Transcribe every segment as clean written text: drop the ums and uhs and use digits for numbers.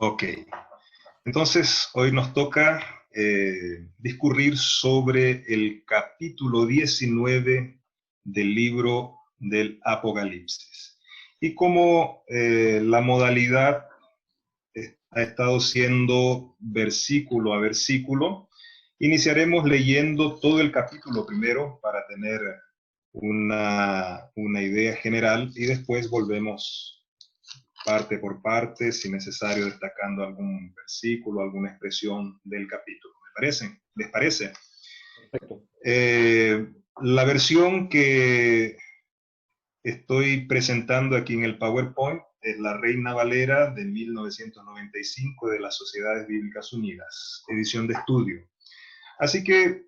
Ok, entonces hoy nos toca discurrir sobre el capítulo 19 del libro del Apocalipsis. Y como la modalidad ha estado siendo versículo a versículo, iniciaremos leyendo todo el capítulo primero para tener una idea general y después volvemos parte por parte, si necesario, destacando algún versículo, alguna expresión del capítulo. ¿Me parece? ¿Les parece? Perfecto. La versión que estoy presentando aquí en el PowerPoint es la Reina Valera de 1995 de las Sociedades Bíblicas Unidas, edición de estudio. Así que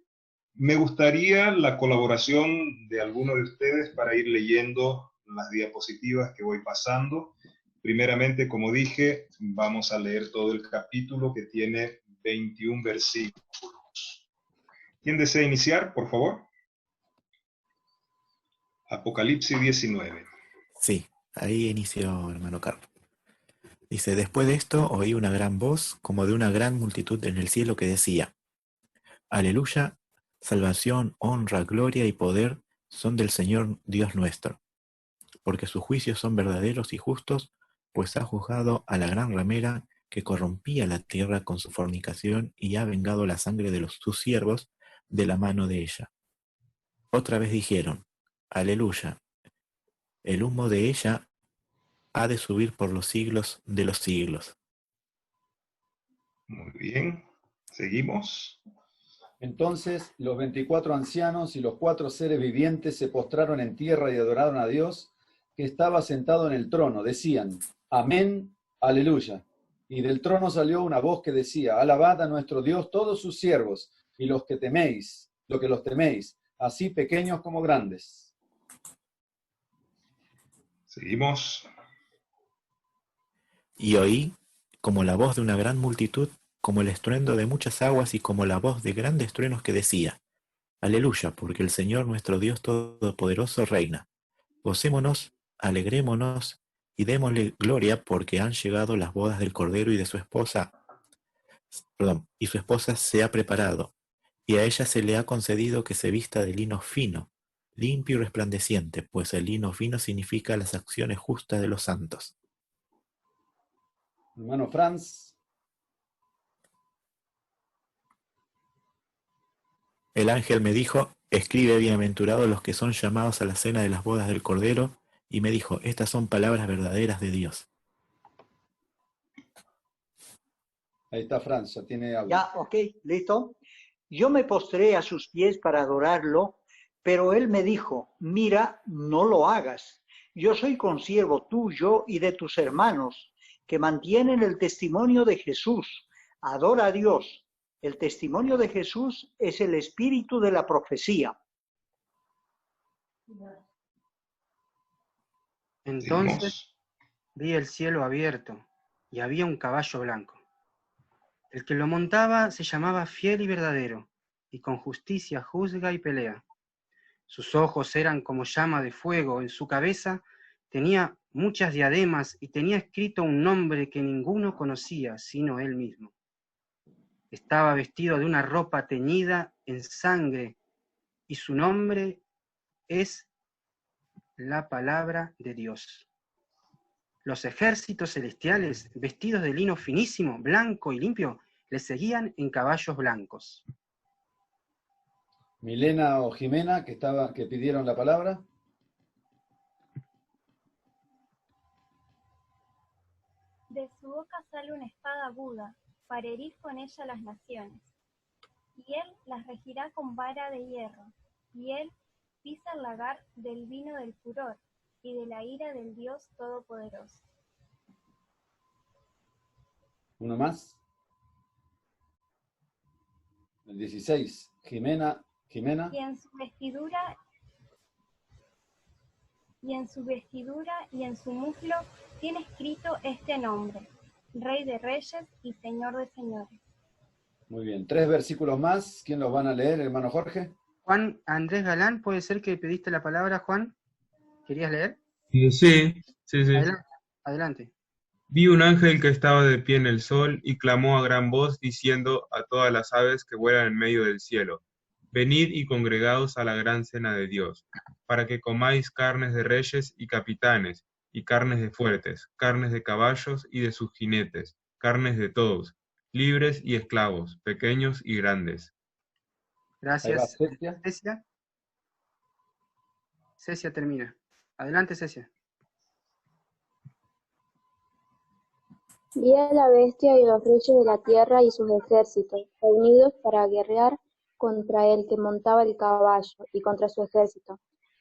me gustaría la colaboración de alguno de ustedes para ir leyendo las diapositivas que voy pasando. Primeramente, como dije, vamos a leer todo el capítulo que tiene 21 versículos. ¿Quién desea iniciar, por favor? Apocalipsis 19. Sí, ahí inició hermano Carlos. Dice, después de esto oí una gran voz, como de una gran multitud en el cielo que decía, Aleluya, salvación, honra, gloria y poder son del Señor Dios nuestro, porque sus juicios son verdaderos y justos, pues ha juzgado a la gran ramera que corrompía la tierra con su fornicación y ha vengado la sangre de sus siervos de la mano de ella. Otra vez dijeron, Aleluya, el humo de ella ha de subir por los siglos de los siglos. Muy bien, seguimos. Entonces los 24 ancianos y los 4 seres vivientes se postraron en tierra y adoraron a Dios, que estaba sentado en el trono. Decían, Amén, Aleluya. Y del trono salió una voz que decía, Alabad a nuestro Dios todos sus siervos, y los que teméis, lo que los teméis, así pequeños como grandes. Seguimos. Y oí como la voz de una gran multitud, como el estruendo de muchas aguas y como la voz de grandes truenos que decía, Aleluya, porque el Señor nuestro Dios Todopoderoso reina. Gocémonos, alegrémonos y démosle gloria porque han llegado las bodas del Cordero y de su esposa, y su esposa se ha preparado, y a ella se le ha concedido que se vista de lino fino, limpio y resplandeciente, pues el lino fino significa las acciones justas de los santos. Hermano Franz. El ángel me dijo, escribe bienaventurados los que son llamados a la cena de las bodas del Cordero, y me dijo, estas son palabras verdaderas de Dios. Ahí está Franz, ya tiene algo. Ya, ok, listo. Yo me postré a sus pies para adorarlo, pero él me dijo, mira, no lo hagas. Yo soy consiervo tuyo y de tus hermanos, que mantienen el testimonio de Jesús. Adora a Dios. El testimonio de Jesús es el espíritu de la profecía. Entonces vi el cielo abierto y había un caballo blanco. El que lo montaba se llamaba Fiel y Verdadero, y con justicia juzga y pelea. Sus ojos eran como llama de fuego, en su cabeza tenía muchas diademas y tenía escrito un nombre que ninguno conocía, sino él mismo. Estaba vestido de una ropa teñida en sangre, y su nombre es la Palabra de Dios. Los ejércitos celestiales, vestidos de lino finísimo, blanco y limpio, le seguían en caballos blancos. Milena o Jimena, que pidieron la palabra. De su boca sale una espada aguda, para herir con ella las naciones. Y él las regirá con vara de hierro, y él pisa el lagar del vino del furor, y de la ira del Dios Todopoderoso. Uno más. El 16. Jimena. Y en su vestidura y en su muslo tiene escrito este nombre: Rey de Reyes y Señor de Señores. Muy bien. 3 versículos más. ¿Quién los van a leer, hermano Jorge? Juan Andrés Galán, ¿puede ser que pediste la palabra, Juan? ¿Querías leer? Sí. Adelante. Vi un ángel que estaba de pie en el sol y clamó a gran voz diciendo a todas las aves que vuelan en medio del cielo, venid y congregaos a la gran cena de Dios, para que comáis carnes de reyes y capitanes, y carnes de fuertes, carnes de caballos y de sus jinetes, carnes de todos, libres y esclavos, pequeños y grandes. Ahí va, Gracias, Cecia. Cecia. Cecia termina. Adelante, Cecia. Vi a la bestia y los reyes de la tierra y sus ejércitos, reunidos para guerrear contra el que montaba el caballo y contra su ejército.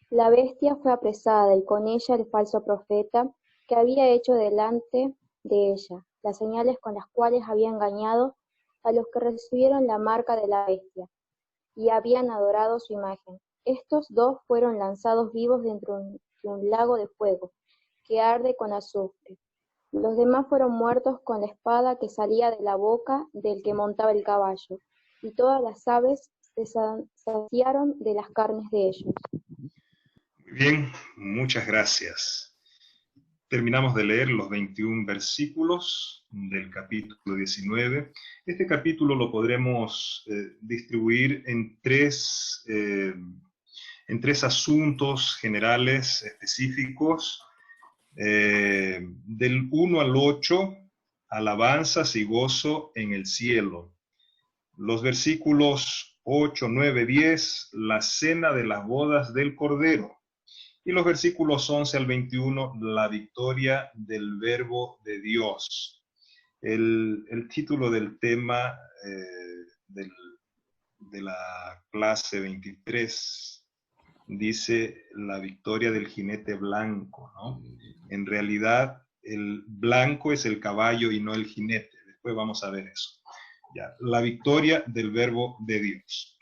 La bestia fue apresada y con ella el falso profeta que había hecho delante de ella las señales con las cuales había engañado a los que recibieron la marca de la bestia y habían adorado su imagen. Estos dos fueron lanzados vivos dentro de un lago de fuego que arde con azufre. Los demás fueron muertos con la espada que salía de la boca del que montaba el caballo, y todas las aves se saciaron de las carnes de ellos. Muy bien, muchas gracias. Terminamos de leer los 21 versículos del capítulo 19. Este capítulo lo podremos distribuir en tres asuntos generales específicos. Del 1 al 8, alabanzas y gozo en el cielo. Los versículos 8, 9, 10, la cena de las bodas del Cordero. Y los versículos 11 al 21, la victoria del Verbo de Dios. El título del tema de la clase 23 dice la victoria del jinete blanco, ¿no? En realidad, el blanco es el caballo y no el jinete. Después vamos a ver eso. Ya, la victoria del Verbo de Dios.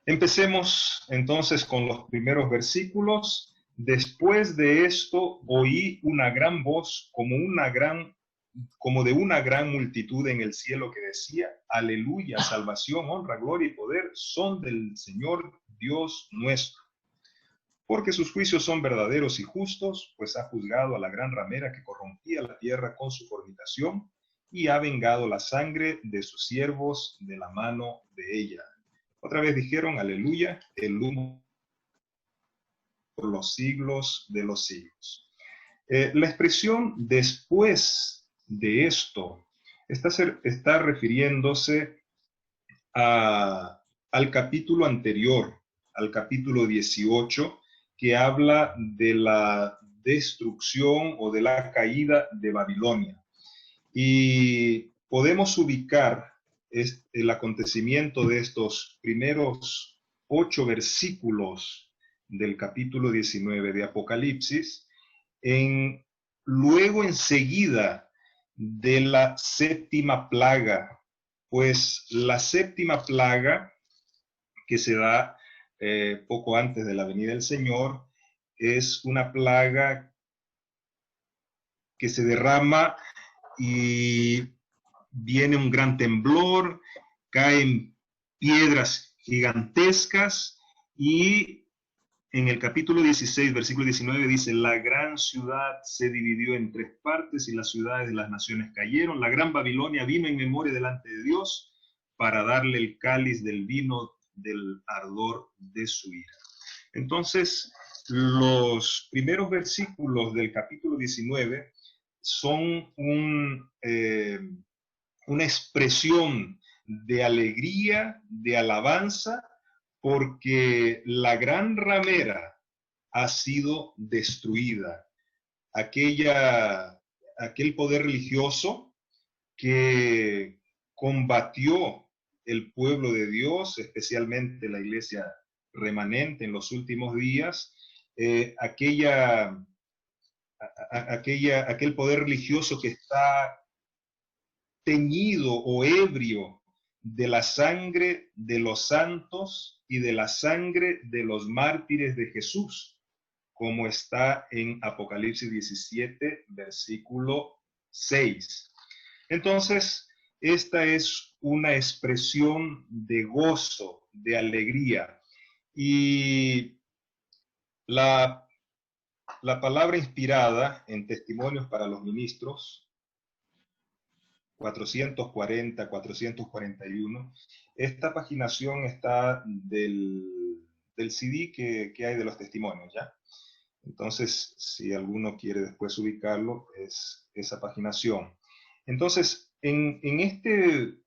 Empecemos entonces con los primeros versículos. Después de esto oí una gran voz como de una gran multitud en el cielo que decía, aleluya, salvación, honra, gloria y poder son del Señor Dios nuestro. Porque sus juicios son verdaderos y justos, pues ha juzgado a la gran ramera que corrompía la tierra con su fornicación y ha vengado la sangre de sus siervos de la mano de ella. Otra vez dijeron, aleluya, el humo por los siglos de los siglos. La expresión después de esto está refiriéndose al capítulo anterior, al capítulo 18, que habla de la destrucción o de la caída de Babilonia. Y podemos ubicar el acontecimiento de estos primeros 8 versículos del capítulo 19 de Apocalipsis luego enseguida de la séptima plaga, pues la séptima plaga que se da poco antes de la venida del Señor es una plaga que se derrama y viene un gran temblor, caen piedras gigantescas y en el capítulo 16, versículo 19 dice, la gran ciudad se dividió en 3 partes y las ciudades de las naciones cayeron. La gran Babilonia vino en memoria delante de Dios para darle el cáliz del vino del ardor de su ira. Entonces, los primeros versículos del capítulo 19 son una expresión de alegría, de alabanza, porque la gran ramera ha sido destruida. Aquel poder religioso que combatió el pueblo de Dios, especialmente la iglesia remanente en los últimos días, aquel poder religioso que está teñido o ebrio de la sangre de los santos y de la sangre de los mártires de Jesús, como está en Apocalipsis 17, versículo 6. Entonces, esta es una expresión de gozo, de alegría. Y la la palabra inspirada en Testimonios para los Ministros, 440, 441. Esta paginación está del CD que hay de los testimonios, ¿ya? Entonces, si alguno quiere después ubicarlo, es esa paginación. Entonces, en este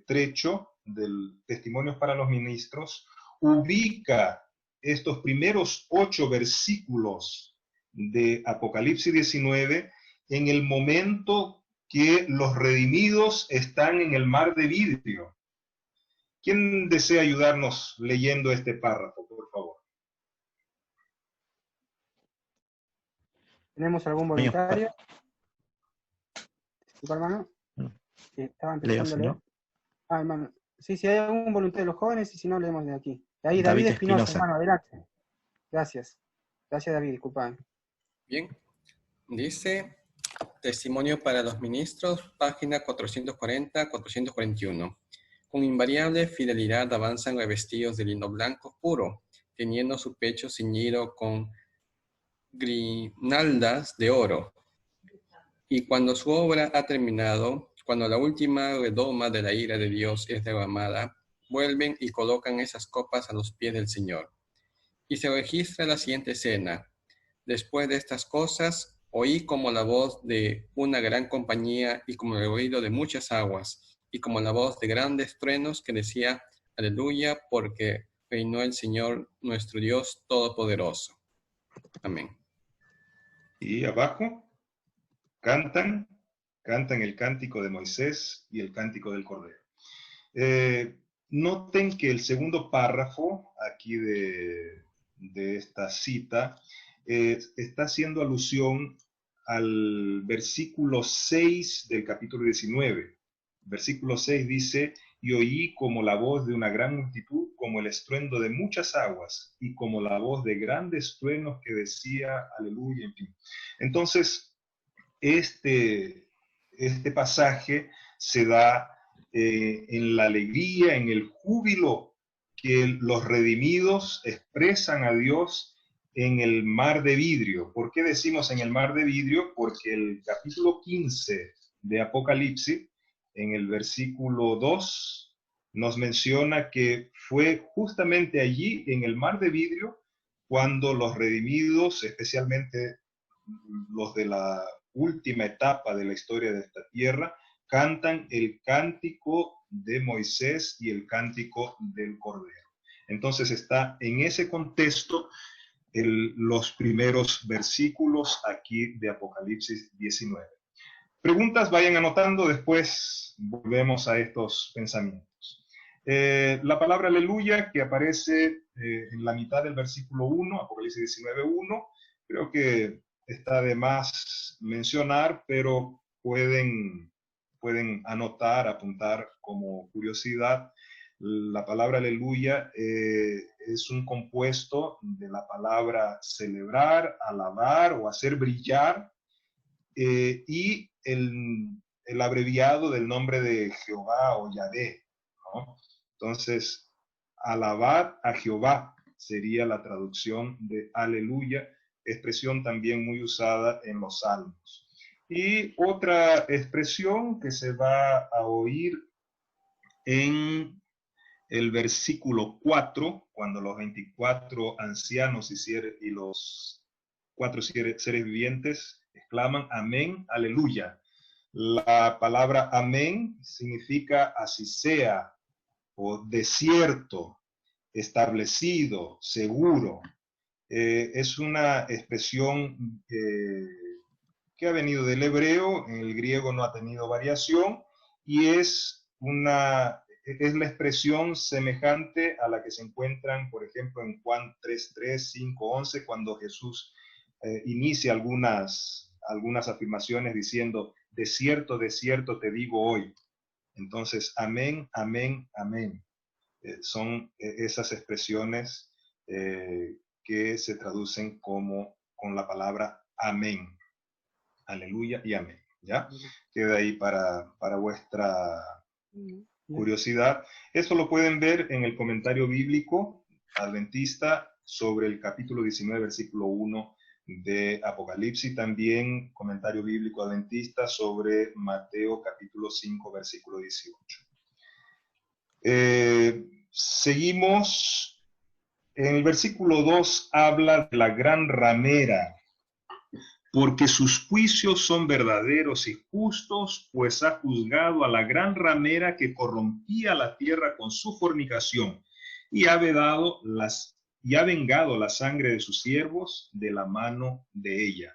trecho del Testimonios para los Ministros, ubica estos primeros 8 versículos de Apocalipsis 19 en el momento que los redimidos están en el mar de vidrio. ¿Quién desea ayudarnos leyendo este párrafo, por favor? ¿Tenemos algún voluntario? Disculpa, hermano. Que estaba empezando a leer. Hermano. Sí, si hay algún voluntario de los jóvenes, y si no, leemos de aquí. Ahí, David Espinosa, hermano, adelante. Gracias. Gracias, David, disculpa. Bien. Dice, Testimonio para los Ministros, página 440-441. Con invariable fidelidad avanzan revestidos de lino blanco puro, teniendo su pecho ceñido con grinaldas de oro. Y cuando su obra ha terminado, cuando la última redoma de la ira de Dios es derramada, vuelven y colocan esas copas a los pies del Señor. Y se registra la siguiente escena. Después de estas cosas, oí como la voz de una gran compañía y como el ruido de muchas aguas, y como la voz de grandes truenos que decía, aleluya, porque reinó el Señor nuestro Dios Todopoderoso. Amén. Y abajo, cantan el cántico de Moisés y el cántico del Cordero. Noten que el segundo párrafo aquí de esta cita está haciendo alusión al versículo 6 del capítulo 19. Versículo 6 dice, y oí como la voz de una gran multitud, como el estruendo de muchas aguas, y como la voz de grandes truenos que decía, aleluya, en fin. Entonces, este pasaje se da en la alegría, en el júbilo que los redimidos expresan a Dios en el mar de vidrio. ¿Por qué decimos en el mar de vidrio? Porque el capítulo 15 de Apocalipsis, en el versículo 2, nos menciona que fue justamente allí, en el mar de vidrio, cuando los redimidos, especialmente los de la última etapa de la historia de esta tierra, cantan el cántico de Moisés y el cántico del Cordero. Entonces está en ese contexto los primeros versículos aquí de Apocalipsis 19. Preguntas, vayan anotando, después volvemos a estos pensamientos. La palabra aleluya que aparece en la mitad del versículo 1, Apocalipsis 19:1, creo que está de más mencionar, pero pueden anotar, apuntar como curiosidad. La palabra aleluya es un compuesto de la palabra celebrar, alabar o hacer brillar, y el abreviado del nombre de Jehová o Yahvé, ¿no? Entonces, alabad a Jehová sería la traducción de aleluya, expresión también muy usada en los salmos. Y otra expresión que se va a oír en el versículo 4, cuando los 24 ancianos y los 4 seres vivientes exclaman amén, aleluya. La palabra amén significa así sea, o desierto, establecido, seguro. Es una expresión que ha venido del hebreo, en el griego no ha tenido variación, y es la expresión semejante a la que se encuentran, por ejemplo, en Juan 3:3, 5:11, cuando Jesús inicia algunas afirmaciones diciendo, de cierto te digo hoy. Entonces, amén, amén, amén. Son esas expresiones que se traducen con la palabra amén. Aleluya y amén. ¿Ya? Queda ahí para vuestra curiosidad. Esto lo pueden ver en el comentario bíblico adventista sobre el capítulo 19, versículo 1 de Apocalipsis, también comentario bíblico adventista sobre Mateo capítulo 5, versículo 18. Seguimos. En el versículo 2 habla de la gran ramera, porque sus juicios son verdaderos y justos, pues ha juzgado a la gran ramera que corrompía la tierra con su fornicación, y ha vengado la sangre de sus siervos de la mano de ella.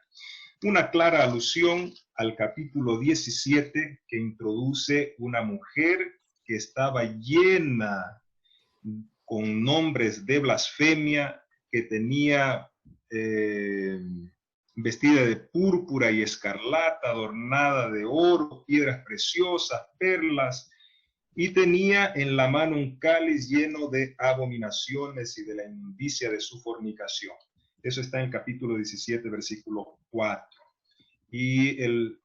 Una clara alusión al capítulo 17, que introduce una mujer que estaba llena con nombres de blasfemia, que tenía vestida de púrpura y escarlata, adornada de oro, piedras preciosas, perlas, y tenía en la mano un cáliz lleno de abominaciones y de la inmundicia de su fornicación. Eso está en capítulo 17, versículo 4. Y el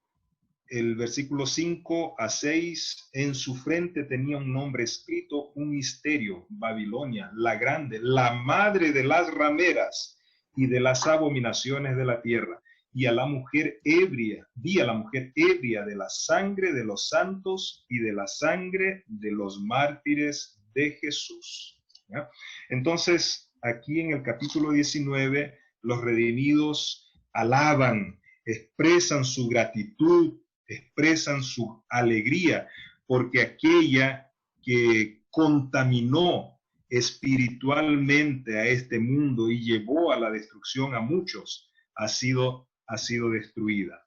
versículo 5 a 6, en su frente tenía un nombre escrito, un misterio, Babilonia, la grande, la madre de las rameras y de las abominaciones de la tierra. Y a la mujer ebria, vi a la mujer ebria de la sangre de los santos y de la sangre de los mártires de Jesús. ¿Ya? Entonces, aquí en el capítulo 19, los redimidos alaban, expresan su gratitud, expresan su alegría, porque aquella que contaminó espiritualmente a este mundo y llevó a la destrucción a muchos, ha sido destruida.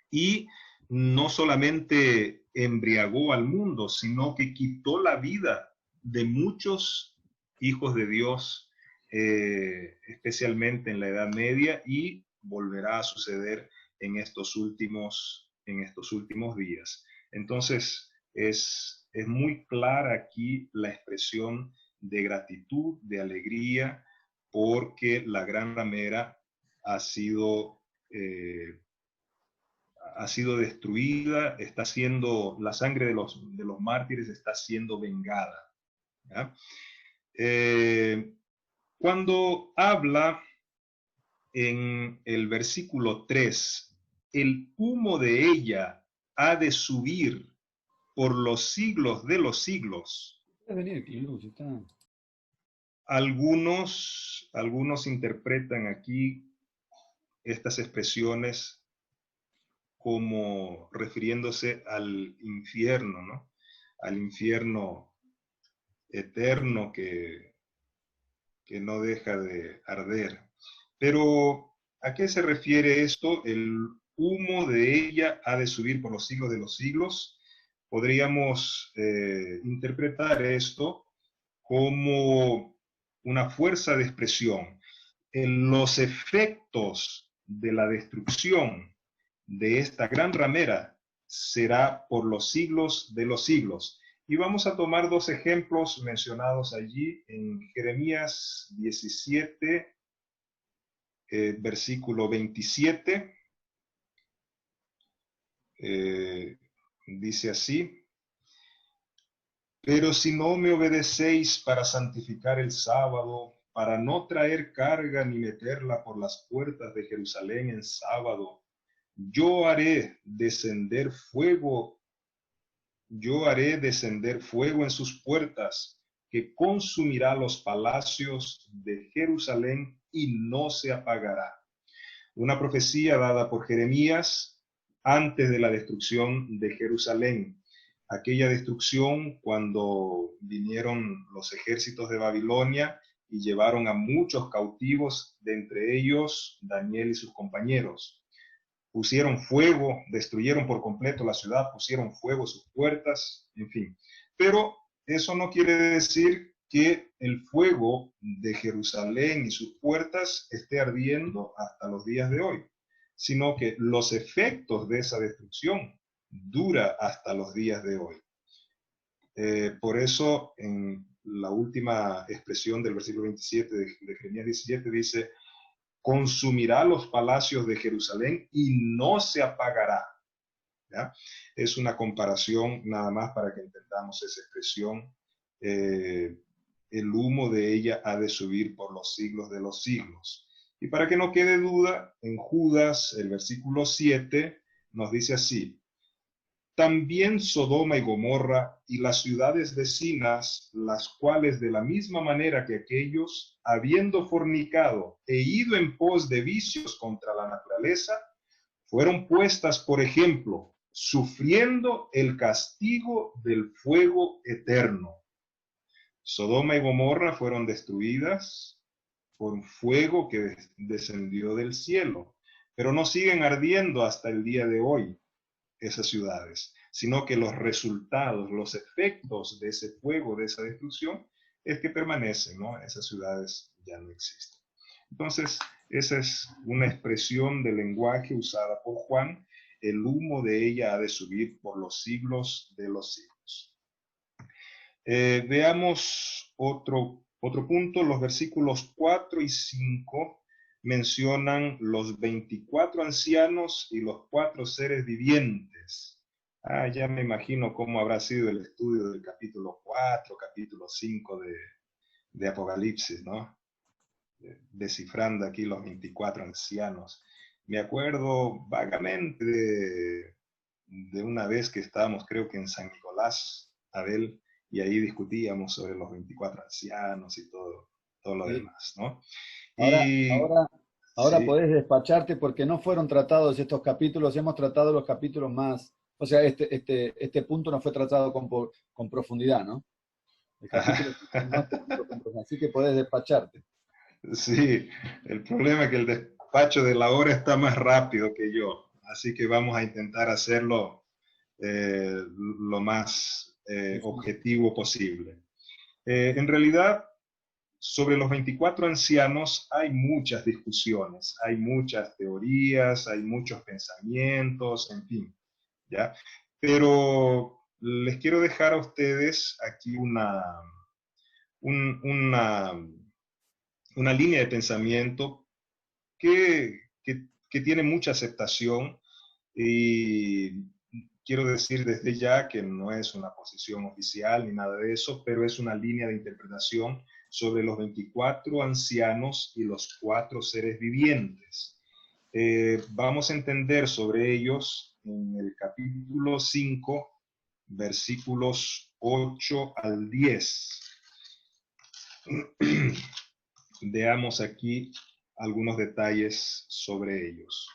Y no solamente embriagó al mundo, sino que quitó la vida de muchos hijos de Dios, especialmente en la Edad Media, y volverá a suceder en estos últimos días. Entonces, es muy clara aquí la expresión de gratitud, de alegría, porque la gran ramera ha sido destruida, la sangre de los mártires está siendo vengada. ¿Ya? Cuando habla en el versículo 3, el humo de ella ha de subir por los siglos de los siglos. Algunos interpretan aquí estas expresiones como refiriéndose al infierno, ¿no? Al infierno eterno que no deja de arder. Pero, ¿a qué se refiere esto? El humo de ella ha de subir por los siglos de los siglos. Podríamos interpretar esto como una fuerza de expresión. Los efectos de la destrucción de esta gran ramera será por los siglos de los siglos. Y vamos a tomar dos ejemplos mencionados allí en Jeremías 17, versículo 27. Dice así: pero si no me obedecéis para santificar el sábado, para no traer carga ni meterla por las puertas de Jerusalén en sábado, yo haré descender fuego en sus puertas, que consumirá los palacios de Jerusalén y no se apagará. Una profecía dada por Jeremías antes de la destrucción de Jerusalén. Aquella destrucción cuando vinieron los ejércitos de Babilonia y llevaron a muchos cautivos, de entre ellos Daniel y sus compañeros. Pusieron fuego, destruyeron por completo la ciudad, pusieron fuego a sus puertas, en fin. Pero eso no quiere decir que el fuego de Jerusalén y sus puertas esté ardiendo hasta los días de hoy, sino que los efectos de esa destrucción dura hasta los días de hoy. Por eso, en la última expresión del versículo 27 de Jeremías 17 dice: consumirá los palacios de Jerusalén y no se apagará. ¿Ya? Es una comparación nada más para que entendamos esa expresión el humo de ella ha de subir por los siglos de los siglos. Y para que no quede duda, en Judas, el versículo 7, nos dice así: también Sodoma y Gomorra y las ciudades vecinas, las cuales de la misma manera que aquellos, habiendo fornicado e ido en pos de vicios contra la naturaleza, fueron puestas por ejemplo, sufriendo el castigo del fuego eterno. Sodoma y Gomorra fueron destruidas por un fuego que descendió del cielo, pero no siguen ardiendo hasta el día de hoy esas ciudades, sino que los resultados, los efectos de ese fuego, de esa destrucción, es que permanecen, ¿no? Esas ciudades ya no existen. Entonces, esa es una expresión del lenguaje usada por Juan: el humo de ella ha de subir por los siglos de los siglos. Veamos otro punto. Los versículos 4 y 5 mencionan los 24 ancianos y los 4 seres vivientes. Ya me imagino cómo habrá sido el estudio del capítulo 4, capítulo 5 de Apocalipsis, ¿no? Descifrando aquí los 24 ancianos. Me acuerdo vagamente de una vez que estábamos, creo que en San Nicolás, Abel, y ahí discutíamos sobre los 24 ancianos y todo lo Sí. demás, ¿no? Ahora Sí. podés despacharte porque no fueron tratados estos capítulos, hemos tratado los capítulos más, o sea, este punto no fue tratado con profundidad, ¿no? El capítulo más tratado con profundidad, así que podés despacharte. Sí, el problema es que el despacho de la hora está más rápido que yo, así que vamos a intentar hacerlo lo más objetivo posible. En realidad, sobre los 24 ancianos hay muchas discusiones, hay muchas teorías, hay muchos pensamientos, en fin, ¿ya? Pero les quiero dejar a ustedes aquí una línea de pensamiento que tiene mucha aceptación, y quiero decir desde ya que no es una posición oficial ni nada de eso, pero es una línea de interpretación sobre los 24 ancianos y los 4 seres vivientes. Vamos a entender sobre ellos en el capítulo 5, versículos 8 al 10. Veamos aquí algunos detalles sobre ellos.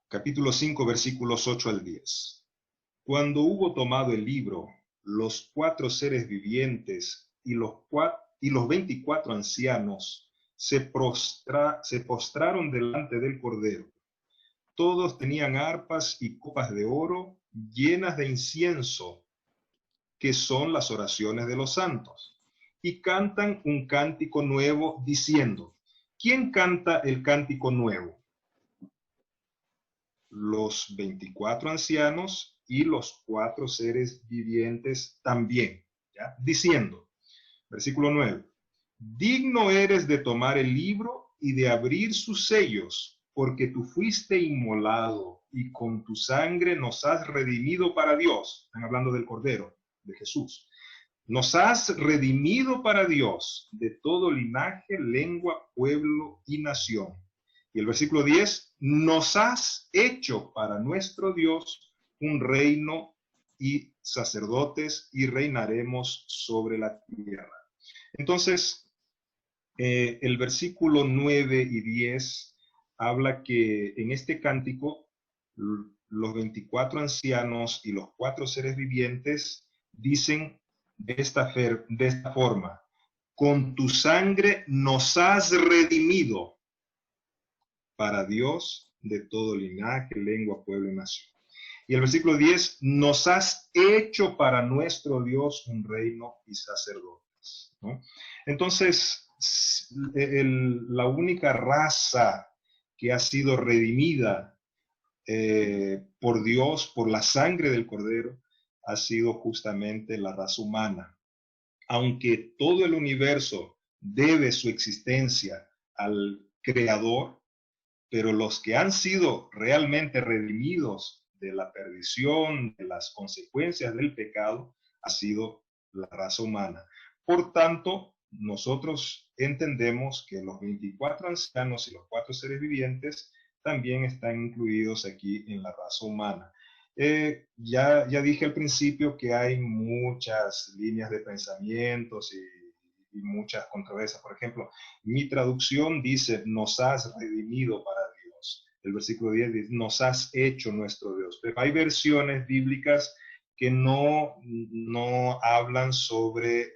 Capítulo 5, versículos 8 al 10. Cuando hubo tomado el libro, los 4 seres vivientes y los 24 ancianos se postraron delante del Cordero. Todos tenían arpas y copas de oro llenas de incienso, que son las oraciones de los santos, y cantan un cántico nuevo diciendo: ¿quién canta el cántico nuevo? Los 24 ancianos y los 4 seres vivientes también, ¿ya? Diciendo, versículo 9, digno eres de tomar el libro y de abrir sus sellos, porque tú fuiste inmolado y con tu sangre nos has redimido para Dios. Están hablando del Cordero, de Jesús. Nos has redimido para Dios de todo linaje, lengua, pueblo y nación. Y el versículo 10, nos has hecho para nuestro Dios un reino y sacerdotes, y reinaremos sobre la tierra. Entonces, el versículo 9 y 10 habla que en este cántico los 24 ancianos y los 4 seres vivientes dicen de esta forma: con tu sangre nos has redimido para Dios de todo linaje, lengua, pueblo y nación. Y el versículo 10, nos has hecho para nuestro Dios un reino y sacerdotes, ¿no? Entonces, la única raza que ha sido redimida por Dios, por la sangre del Cordero, ha sido justamente la raza humana. Aunque todo el universo debe su existencia al Creador, pero los que han sido realmente redimidos de la perdición, de las consecuencias del pecado, ha sido la raza humana. Por tanto, nosotros entendemos que los 24 ancianos y los 4 seres vivientes también están incluidos aquí en la raza humana. Ya dije al principio que hay muchas líneas de pensamientos y muchas controversias. Por ejemplo, mi traducción dice, nos has redimido para Dios. El versículo 10 dice, nos has hecho nuestro Dios. Pero hay versiones bíblicas que no hablan sobre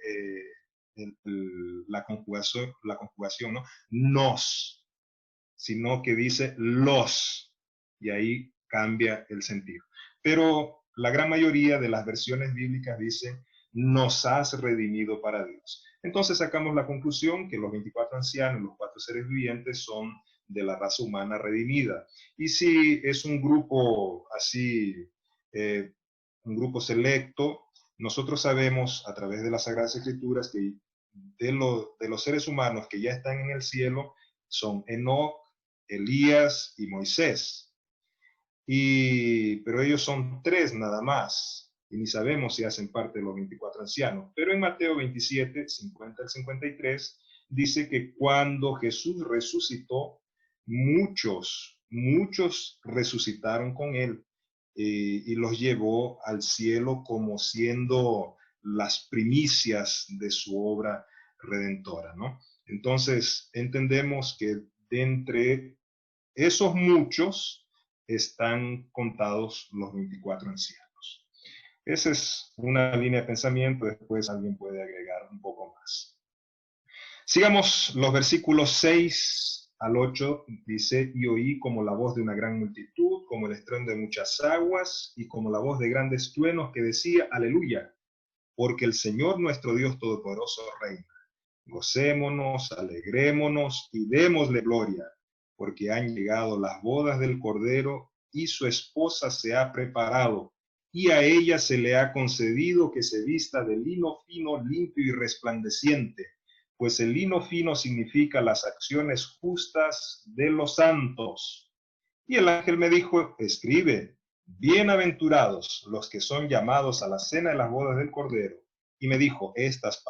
la conjugación, ¿no? Nos, sino que dice los, y ahí cambia el sentido. Pero la gran mayoría de las versiones bíblicas dicen, nos has redimido para Dios. Entonces sacamos la conclusión que los 24 ancianos, los 4 seres vivientes son de la raza humana redimida. Y si es un grupo así, un grupo selecto, nosotros sabemos a través de las Sagradas Escrituras que de los seres humanos que ya están en el cielo son Enoc, Elías y Moisés. Pero ellos son 3 nada más, y ni sabemos si hacen parte de los 24 ancianos. Pero en Mateo 27, 50 al 53, dice que cuando Jesús resucitó, muchos resucitaron con él y los llevó al cielo como siendo las primicias de su obra redentora, ¿no? Entonces, entendemos que de entre esos muchos están contados los 24 ancianos. Esa es una línea de pensamiento, después alguien puede agregar un poco más. Sigamos los versículos 6 al 8, dice, y oí como la voz de una gran multitud, como el estruendo de muchas aguas, y como la voz de grandes truenos que decía, aleluya, porque el Señor nuestro Dios Todopoderoso reina. Gocémonos, alegrémonos y démosle gloria, porque han llegado las bodas del Cordero y su esposa se ha preparado, y a ella se le ha concedido que se vista de lino fino, limpio y resplandeciente, pues el lino fino significa las acciones justas de los santos. Y el ángel me dijo, escribe, bienaventurados los que son llamados a la cena de las bodas del Cordero. Y me dijo, estas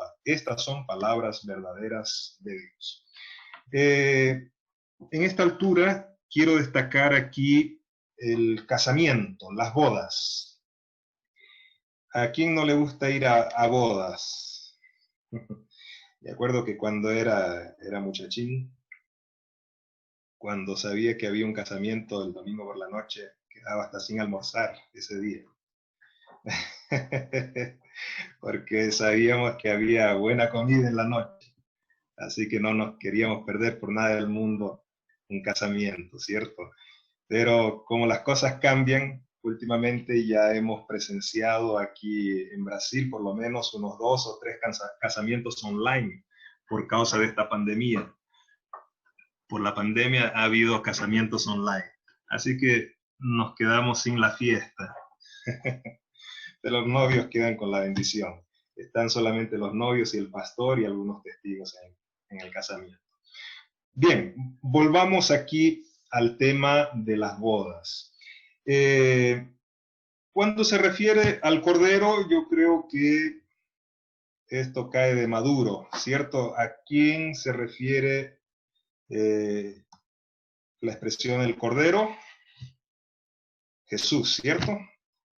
son palabras verdaderas de Dios. En esta altura quiero destacar aquí el casamiento, las bodas. ¿A quién no le gusta ir a bodas? Me acuerdo que cuando era muchachín, cuando sabía que había un casamiento el domingo por la noche, quedaba hasta sin almorzar ese día. Porque sabíamos que había buena comida en la noche. Así que no nos queríamos perder por nada del mundo un casamiento, ¿cierto? Pero como las cosas cambian, últimamente ya hemos presenciado aquí en Brasil por lo menos unos 2 o 3 casamientos online por causa de esta pandemia. Por la pandemia ha habido casamientos online. Así que nos quedamos sin la fiesta. De los novios quedan con la bendición. Están solamente los novios y el pastor y algunos testigos en el casamiento. Bien, volvamos aquí al tema de las bodas. Cuando se refiere al Cordero, yo creo que esto cae de maduro, ¿cierto? ¿A quién se refiere la expresión del Cordero? Jesús, ¿cierto?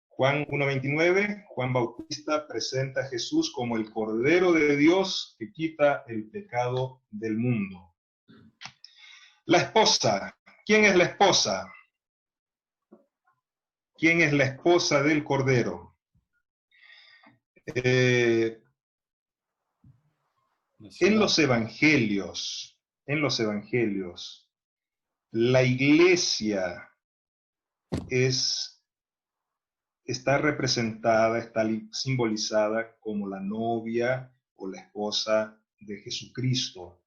Juan 1:29, Juan Bautista presenta a Jesús como el Cordero de Dios que quita el pecado del mundo. La esposa. ¿Quién es la esposa? ¿Quién es la esposa del Cordero? En los evangelios, la iglesia está representada, está simbolizada como la novia o la esposa de Jesucristo.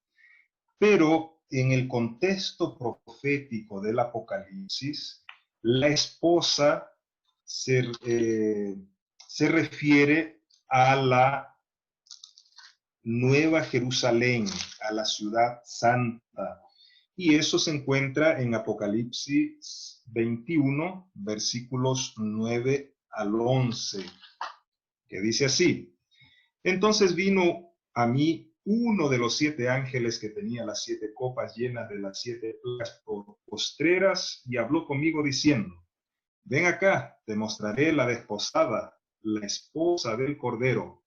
Pero en el contexto profético del Apocalipsis, la esposa se refiere a la Nueva Jerusalén, a la ciudad santa. Y eso se encuentra en Apocalipsis 21, versículos 9 al 11, que dice así: Entonces vino a mí uno de los 7 ángeles que tenía las 7 copas llenas de las 7 plagas postreras y habló conmigo diciendo, ven acá, te mostraré la desposada, la esposa del Cordero.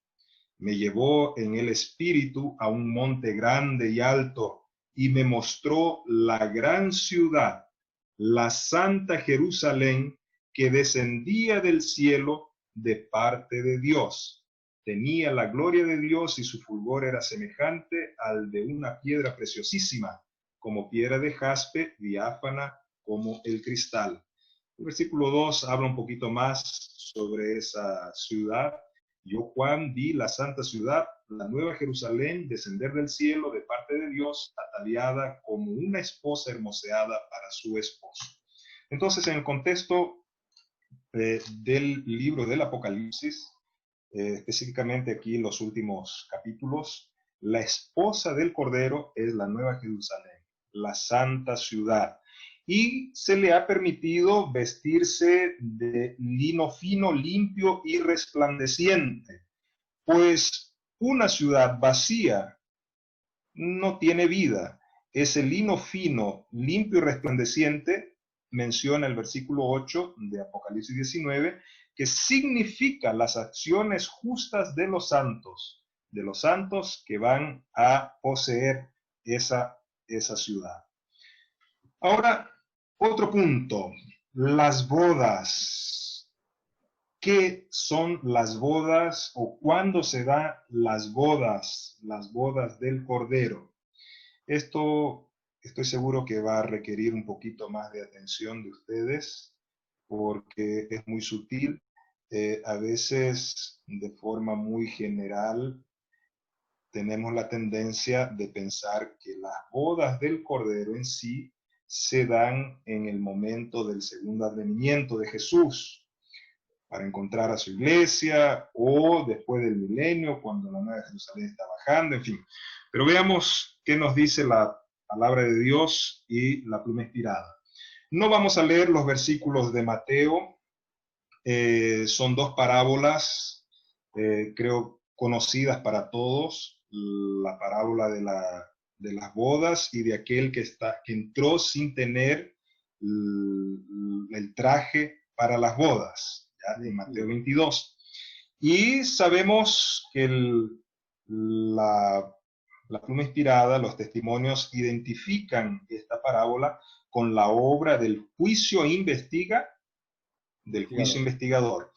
Me llevó en el espíritu a un monte grande y alto y me mostró la gran ciudad, la santa Jerusalén, que descendía del cielo de parte de Dios. Tenía la gloria de Dios y su fulgor era semejante al de una piedra preciosísima, como piedra de jaspe, diáfana como el cristal. El versículo 2 habla un poquito más sobre esa ciudad. Yo, Juan, vi la santa ciudad, la nueva Jerusalén, descender del cielo de parte de Dios, ataviada como una esposa hermoseada para su esposo. Entonces, en el contexto del libro del Apocalipsis, específicamente aquí en los últimos capítulos, la esposa del Cordero es la nueva Jerusalén, la santa ciudad. Y se le ha permitido vestirse de lino fino, limpio y resplandeciente, pues una ciudad vacía no tiene vida. Ese lino fino, limpio y resplandeciente, menciona el versículo 8 de Apocalipsis 19, que significa las acciones justas de los santos que van a poseer esa ciudad. Ahora, otro punto, las bodas. ¿Qué son las bodas o cuándo se dan las bodas del Cordero? Esto estoy seguro que va a requerir un poquito más de atención de ustedes porque es muy sutil. A veces, de forma muy general, tenemos la tendencia de pensar que las bodas del Cordero en sí se dan en el momento del segundo advenimiento de Jesús, para encontrar a su iglesia, o después del milenio, cuando la Nueva Jerusalén está bajando, en fin. Pero veamos qué nos dice la palabra de Dios y la pluma inspirada. No vamos a leer los versículos de Mateo, son 2 parábolas, creo, conocidas para todos, la parábola de las bodas y de aquel que entró sin tener el traje para las bodas, ¿ya? De Mateo 22. Y sabemos que la pluma inspirada, los testimonios identifican esta parábola con la obra del juicio investigador.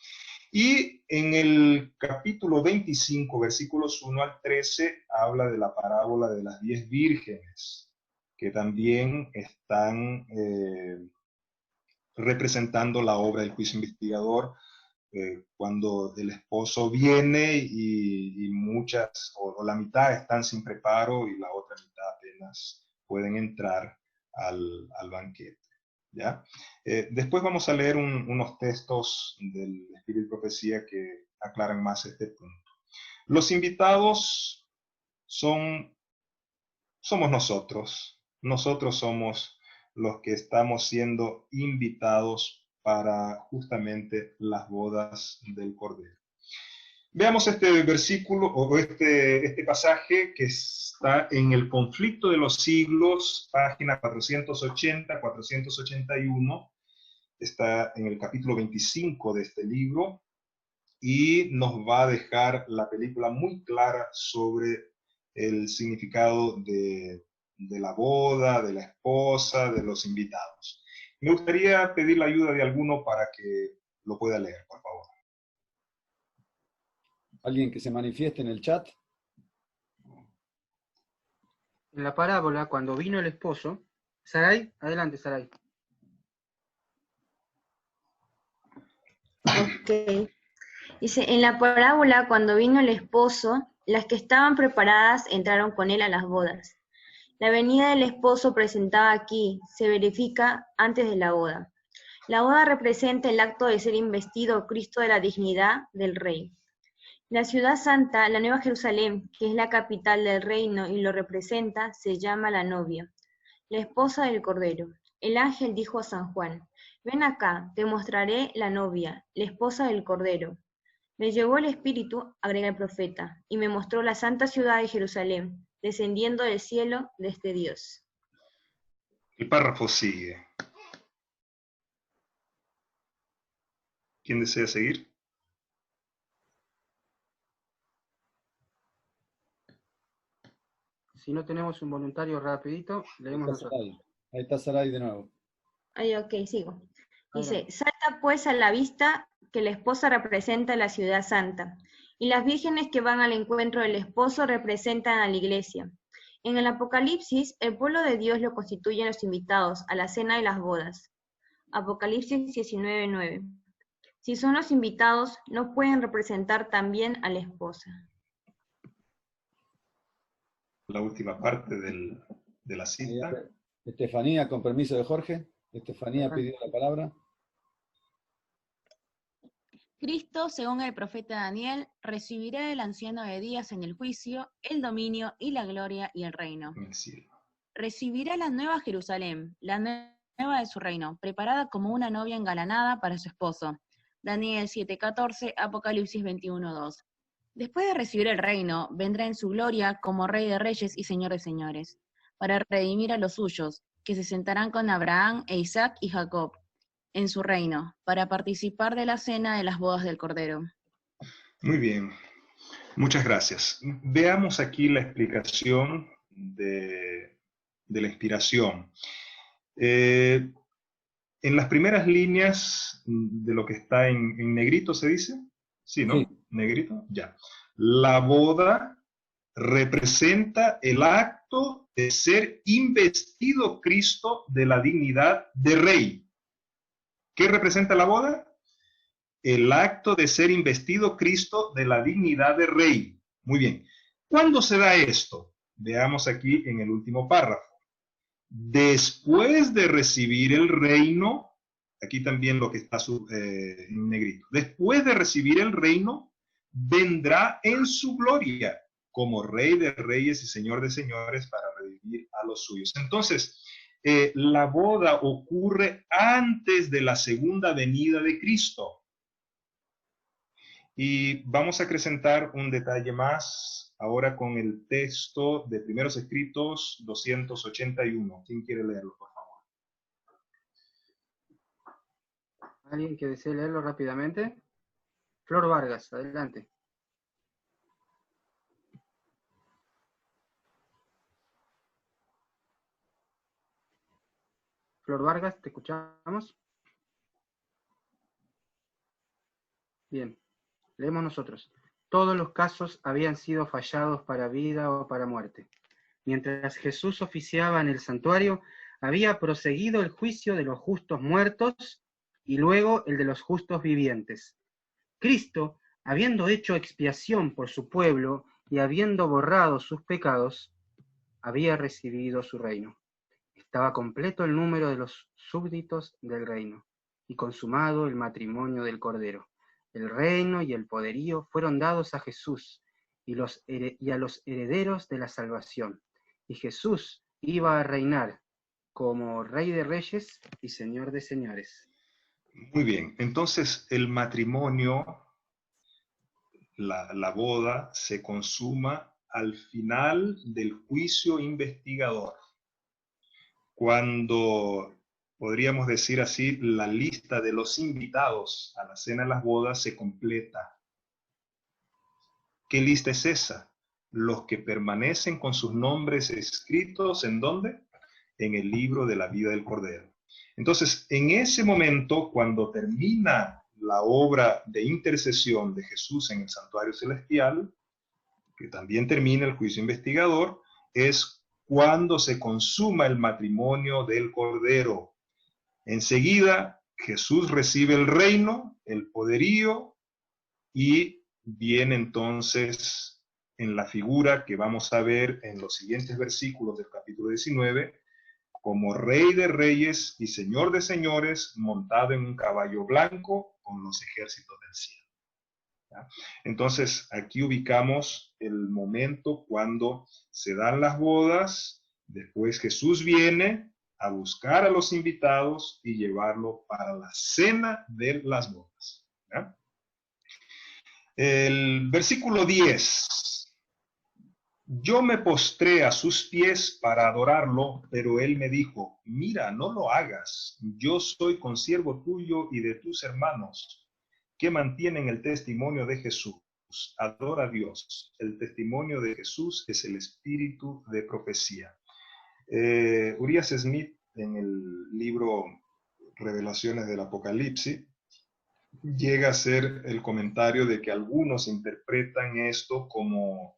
Y en el capítulo 25, versículos 1 al 13, habla de la parábola de las 10 vírgenes, que también están representando la obra del juicio investigador, cuando el esposo viene y muchas, o la mitad están sin preparo y la otra mitad apenas pueden entrar al banquete. ¿Ya? Después vamos a leer unos textos del Espíritu y Profecía que aclaran más este punto. Los invitados somos nosotros. Nosotros somos los que estamos siendo invitados para justamente las bodas del Cordero. Veamos este versículo o este pasaje que está en el Conflicto de los Siglos, página 480, 481. Está en el capítulo 25 de este libro y nos va a dejar la película muy clara sobre el significado de la boda, de la esposa, de los invitados. Me gustaría pedir la ayuda de alguno para que lo pueda leer, por favor. ¿Alguien que se manifieste en el chat? En la parábola, cuando vino el esposo, Saray, adelante, Saray. Ok. Dice, en la parábola, cuando vino el esposo, las que estaban preparadas entraron con él a las bodas. La venida del esposo presentada aquí se verifica antes de la boda. La boda representa el acto de ser investido Cristo de la dignidad del rey. La ciudad santa, la Nueva Jerusalén, que es la capital del reino y lo representa, se llama la novia, la esposa del Cordero. El ángel dijo a San Juan, ven acá, te mostraré la novia, la esposa del Cordero. Me llegó el Espíritu, agrega el profeta, y me mostró la santa ciudad de Jerusalén, descendiendo del cielo desde Dios. El párrafo sigue. ¿Quién desea seguir? Si no tenemos un voluntario rapidito, leemos nosotros. Ahí está Sarai de nuevo. Ay, ok, sigo. Dice, Adelante. salta pues a la vista que la esposa representa la ciudad santa, y las vírgenes que van al encuentro del esposo representan a la iglesia. En el Apocalipsis, el pueblo de Dios lo constituyen los invitados a la cena de las bodas. Apocalipsis 19:9. Si son los invitados, no pueden representar también a la esposa. La última parte de la cita. Estefanía, con permiso de Jorge. Estefanía pidió la palabra. Cristo, según el profeta Daniel, recibirá del anciano de días en el juicio el dominio y la gloria y el reino. Recibirá la nueva Jerusalén, la nueva de su reino, preparada como una novia engalanada para su esposo. Daniel 7:14, Apocalipsis 21:2. Después de recibir el reino, vendrá en su gloria como Rey de Reyes y Señor de Señores, para redimir a los suyos, que se sentarán con Abraham e Isaac y Jacob, en su reino, para participar de la cena de las bodas del Cordero. Muy bien, muchas gracias. Veamos aquí la explicación de la inspiración. En las primeras líneas de lo que está en negrito, ¿se dice? Sí, ¿no? Sí. Negrito, ya. La boda representa el acto de ser investido Cristo de la dignidad de rey. ¿Qué representa la boda? El acto de ser investido Cristo de la dignidad de rey. Muy bien. ¿Cuándo se da esto? Veamos aquí en el último párrafo. Después de recibir el reino, aquí también lo que está en negrito, después de recibir el reino, vendrá en su gloria como Rey de Reyes y Señor de Señores para redimir a los suyos. Entonces, la boda ocurre antes de la segunda venida de Cristo. Y vamos a acrecentar un detalle más ahora con el texto de Primeros Escritos 281. ¿Quién quiere leerlo, por favor? ¿Alguien que desee leerlo rápidamente? Flor Vargas, adelante. Flor Vargas, ¿te escuchamos? Bien, leemos nosotros. Todos los casos habían sido fallados para vida o para muerte. Mientras Jesús oficiaba en el santuario, había proseguido el juicio de los justos muertos y luego el de los justos vivientes. Cristo, habiendo hecho expiación por su pueblo y habiendo borrado sus pecados, había recibido su reino. Estaba completo el número de los súbditos del reino, y consumado el matrimonio del Cordero. El reino y el poderío fueron dados a Jesús y a los herederos de la salvación. Y Jesús iba a reinar como Rey de Reyes y Señor de Señores. Muy bien, entonces el matrimonio, la boda, se consuma al final del juicio investigador, cuando, podríamos decir así, la lista de los invitados a la cena de las bodas se completa. ¿Qué lista es esa? Los que permanecen con sus nombres escritos, ¿en dónde? En el libro de la vida del Cordero. Entonces, en ese momento, cuando termina la obra de intercesión de Jesús en el santuario celestial, que también termina el juicio investigador, es cuando se consuma el matrimonio del Cordero. Enseguida, Jesús recibe el reino, el poderío, y viene entonces en la figura que vamos a ver en los siguientes versículos del capítulo 19, como Rey de Reyes y Señor de Señores, montado en un caballo blanco con los ejércitos del cielo. ¿Ya? Entonces, aquí ubicamos el momento cuando se dan las bodas, después Jesús viene a buscar a los invitados y llevarlo para la cena de las bodas. ¿Ya? El versículo 10. Yo me postré a sus pies para adorarlo, pero él me dijo, mira, no lo hagas. Yo soy consiervo tuyo y de tus hermanos, que mantienen el testimonio de Jesús. Adora a Dios. El testimonio de Jesús es el espíritu de profecía. Urias Smith, en el libro Revelaciones del Apocalipsis, llega a hacer el comentario de que algunos interpretan esto como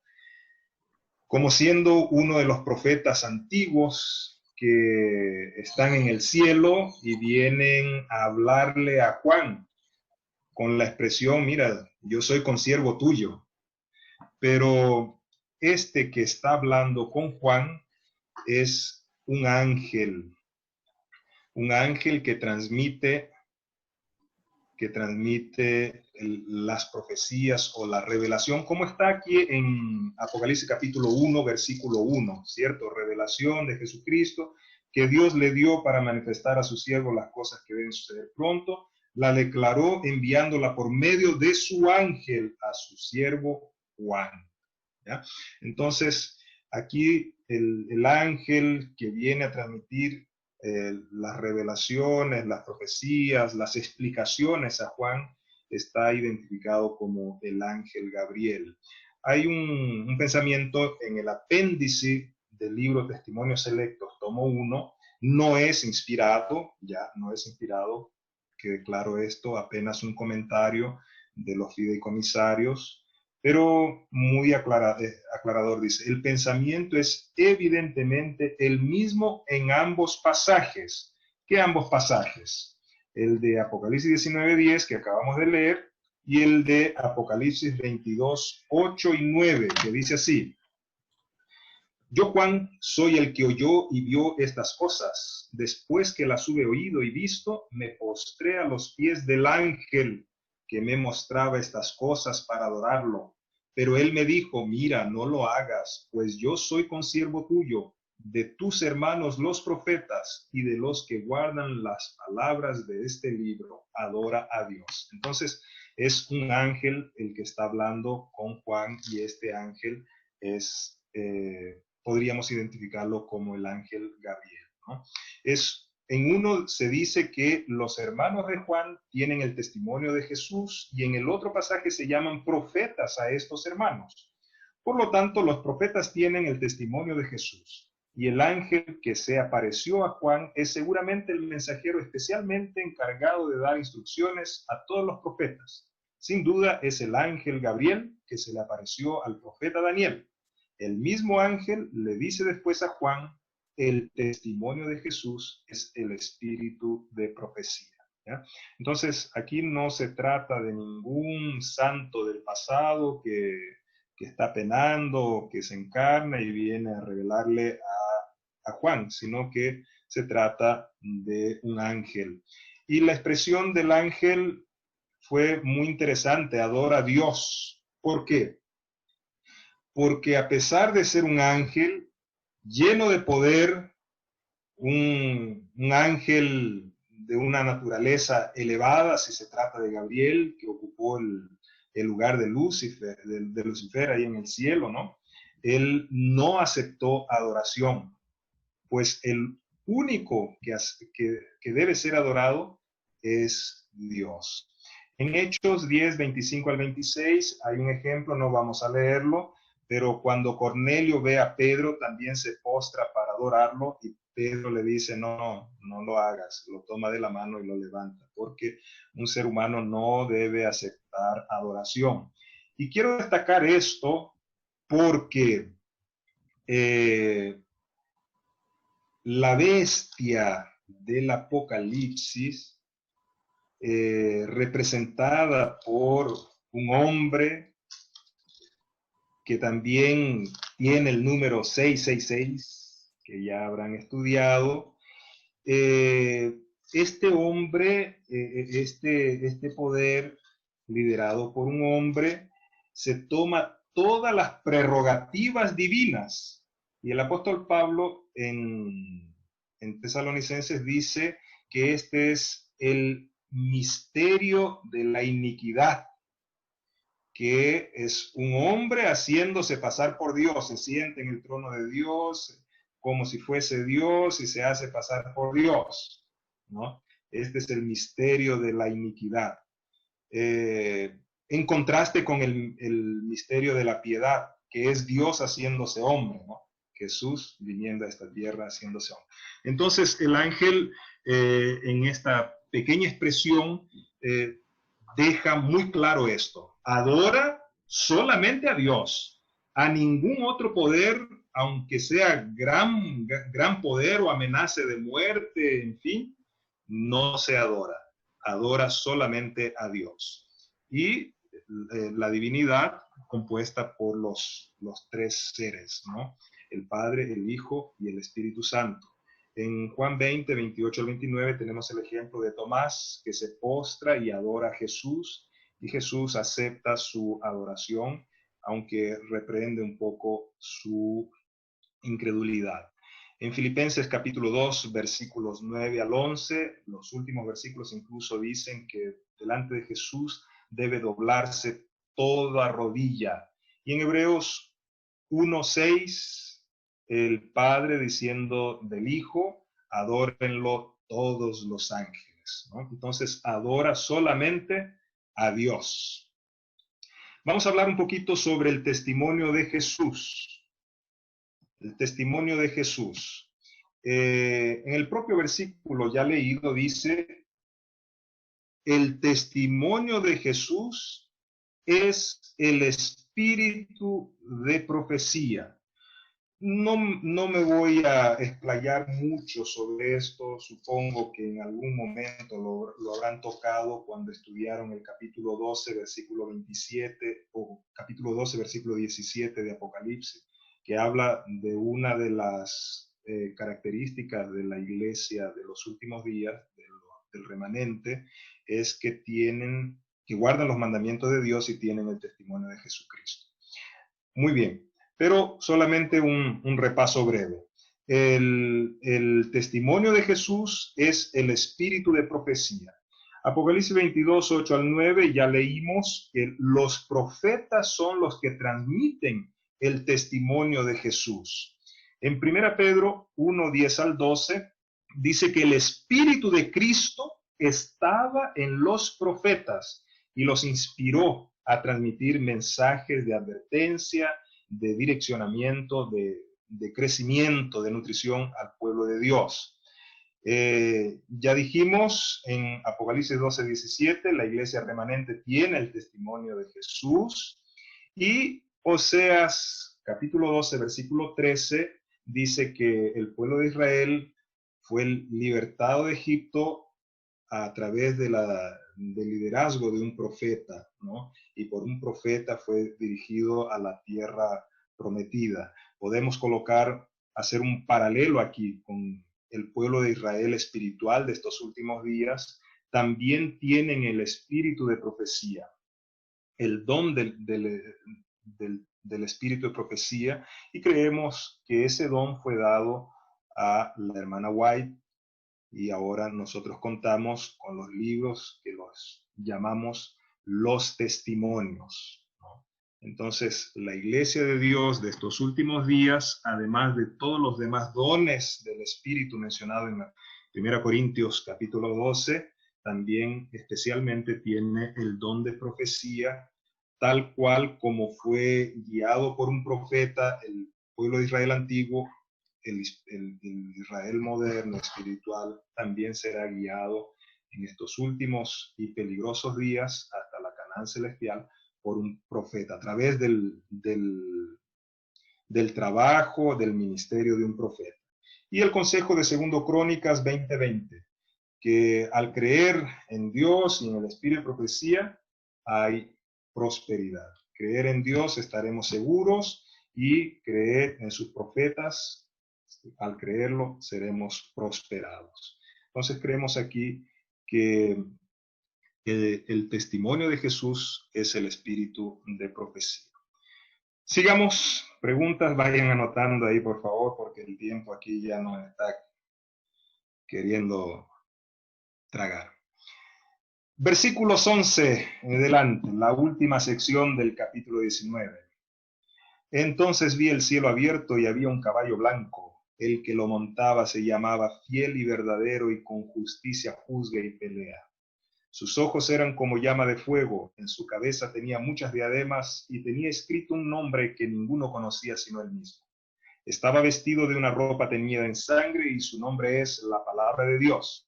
siendo uno de los profetas antiguos que están en el cielo y vienen a hablarle a Juan con la expresión, mira, yo soy consiervo tuyo. Pero este que está hablando con Juan es un ángel que transmite las profecías o la revelación, como está aquí en Apocalipsis capítulo 1, versículo 1, ¿cierto? Revelación de Jesucristo, que Dios le dio para manifestar a su siervo las cosas que deben suceder pronto, la declaró enviándola por medio de su ángel a su siervo Juan, ¿ya? Entonces, aquí el ángel que viene a transmitir las revelaciones, las profecías, las explicaciones a Juan, está identificado como el ángel Gabriel. Hay un pensamiento en el apéndice del libro Testimonios Selectos, tomo 1, no es inspirado, quede claro esto, apenas un comentario de los fideicomisarios, pero muy aclarador, dice, el pensamiento es evidentemente el mismo en ambos pasajes. ¿Qué ambos pasajes? El de Apocalipsis 19:10 que acabamos de leer y el de Apocalipsis 22:8 y 9, que dice así: yo, Juan, soy el que oyó y vio estas cosas. Después que las hube oído y visto, me postré a los pies del ángel que me mostraba estas cosas para adorarlo. Pero él me dijo, mira, no lo hagas, pues yo soy consiervo tuyo, de tus hermanos los profetas y de los que guardan las palabras de este libro. Adora a Dios. Entonces, es un ángel el que está hablando con Juan y este ángel es... podríamos identificarlo como el ángel Gabriel, ¿no? En uno se dice que los hermanos de Juan tienen el testimonio de Jesús y en el otro pasaje se llaman profetas a estos hermanos. Por lo tanto, los profetas tienen el testimonio de Jesús y el ángel que se apareció a Juan es seguramente el mensajero especialmente encargado de dar instrucciones a todos los profetas. Sin duda es el ángel Gabriel que se le apareció al profeta Daniel. El mismo ángel le dice después a Juan, el testimonio de Jesús es el espíritu de profecía, ¿ya? Entonces, aquí no se trata de ningún santo del pasado que está penando, que se encarna y viene a revelarle a Juan, sino que se trata de un ángel. Y la expresión del ángel fue muy interesante, adora a Dios. ¿Por qué? Porque a pesar de ser un ángel lleno de poder, un ángel de una naturaleza elevada, si se trata de Gabriel, que ocupó el lugar de Lucifer, de Lucifer ahí en el cielo, ¿no? Él no aceptó adoración, pues el único que debe ser adorado es Dios. En Hechos 10, 25 al 26 hay un ejemplo, no vamos a leerlo, pero cuando Cornelio ve a Pedro, también se postra para adorarlo y Pedro le dice, no lo hagas, lo toma de la mano y lo levanta, porque un ser humano no debe aceptar adoración. Y quiero destacar esto porque la bestia del Apocalipsis, representada por un hombre que también tiene el número 666, que ya habrán estudiado. Este hombre, este poder liderado por un hombre, se toma todas las prerrogativas divinas. Y el apóstol Pablo en Tesalonicenses dice que este es el misterio de la iniquidad, que es un hombre haciéndose pasar por Dios, se siente en el trono de Dios como si fuese Dios y se hace pasar por Dios, ¿no? Este es el misterio de la iniquidad. En contraste con el misterio de la piedad, que es Dios haciéndose hombre, ¿no? Jesús viniendo a esta tierra haciéndose hombre. Entonces el ángel en esta pequeña expresión deja muy claro esto: adora solamente a Dios, a ningún otro poder, aunque sea gran poder o amenaza de muerte, en fin, no se adora, adora solamente a Dios. Y la divinidad compuesta por los tres seres, ¿no? El Padre, el Hijo y el Espíritu Santo. En Juan 20, 28 al 29 tenemos el ejemplo de Tomás, que se postra y adora a Jesús, y Jesús acepta su adoración, aunque reprende un poco su incredulidad. En Filipenses capítulo 2, versículos 9 al 11, los últimos versículos incluso dicen que delante de Jesús debe doblarse toda rodilla. Y en Hebreos 1, 6, el Padre diciendo del Hijo, adórenlo todos los ángeles, ¿no? Entonces adora solamente a Dios. Vamos a hablar un poquito sobre el testimonio de Jesús. El testimonio de Jesús. En el propio versículo ya leído dice, el testimonio de Jesús es el espíritu de profecía. No me voy a explayar mucho sobre esto, supongo que en algún momento lo habrán tocado cuando estudiaron el capítulo 12, versículo 27, o capítulo 12, versículo 17 de Apocalipsis, que habla de una de las características de la iglesia de los últimos días, del remanente, es que guardan los mandamientos de Dios y tienen el testimonio de Jesucristo. Muy bien. Pero solamente un repaso breve. El testimonio de Jesús es el espíritu de profecía. Apocalipsis 22, 8 al 9, ya leímos que los profetas son los que transmiten el testimonio de Jesús. En 1 Pedro 1, 10 al 12, dice que el espíritu de Cristo estaba en los profetas y los inspiró a transmitir mensajes de advertencia, de direccionamiento, de crecimiento, de nutrición al pueblo de Dios. Ya dijimos en Apocalipsis 12, 17, la iglesia remanente tiene el testimonio de Jesús, y Oseas capítulo 12, versículo 13, dice que el pueblo de Israel fue libertado de Egipto a través del liderazgo de un profeta, ¿no? Y por un profeta fue dirigido a la tierra prometida. Podemos hacer un paralelo aquí con el pueblo de Israel espiritual de estos últimos días. También tienen el espíritu de profecía, el don del espíritu de profecía, y creemos que ese don fue dado a la hermana White. Y ahora nosotros contamos con los libros que los llamamos los testimonios, ¿no? Entonces, la iglesia de Dios de estos últimos días, además de todos los demás dones del Espíritu mencionado en 1 Corintios capítulo 12, también especialmente tiene el don de profecía, tal cual como fue guiado por un profeta el pueblo de Israel antiguo. El Israel moderno, espiritual, también será guiado en estos últimos y peligrosos días hasta la Canaán celestial por un profeta, a través del trabajo, del ministerio de un profeta. Y el consejo de 2 Crónicas 20:20, que al creer en Dios y en el espíritu de profecía hay prosperidad. Creer en Dios estaremos seguros, y creer en sus profetas, al creerlo, seremos prosperados. Entonces creemos aquí que el testimonio de Jesús es el espíritu de profecía. Sigamos, preguntas, vayan anotando ahí por favor, porque el tiempo aquí ya nos está queriendo tragar. Versículos 11 en adelante, la última sección del capítulo 19. Entonces vi el cielo abierto y había un caballo blanco. El que lo montaba se llamaba Fiel y Verdadero, y con justicia juzga y pelea. Sus ojos eran como llama de fuego, en su cabeza tenía muchas diademas y tenía escrito un nombre que ninguno conocía sino él mismo. Estaba vestido de una ropa teñida en sangre y su nombre es la Palabra de Dios.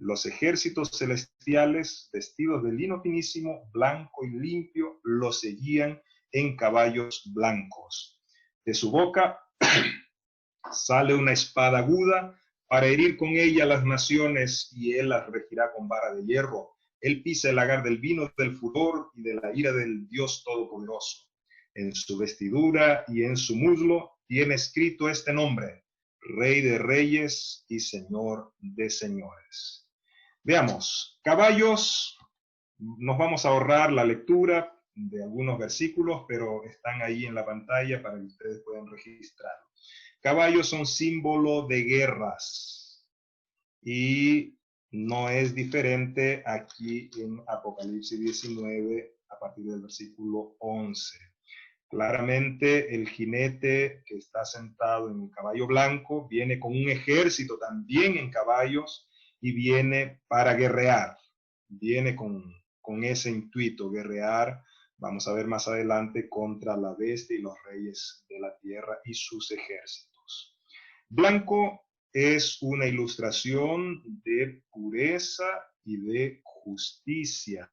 Los ejércitos celestiales, vestidos de lino finísimo, blanco y limpio, lo seguían en caballos blancos. De su boca sale una espada aguda para herir con ella las naciones, y él las regirá con vara de hierro. Él pisa el lagar del vino del furor y de la ira del Dios Todopoderoso. En su vestidura y en su muslo tiene escrito este nombre: Rey de Reyes y Señor de Señores. Veamos, caballos. Nos vamos a ahorrar la lectura de algunos versículos, pero están ahí en la pantalla para que ustedes puedan registrarlo. Caballos son símbolo de guerras y no es diferente aquí en Apocalipsis 19 a partir del versículo 11. Claramente el jinete que está sentado en un caballo blanco viene con un ejército también en caballos y viene para guerrear, viene con ese intuito, guerrear. Vamos a ver más adelante contra la bestia y los reyes de la tierra y sus ejércitos. Blanco es una ilustración de pureza y de justicia.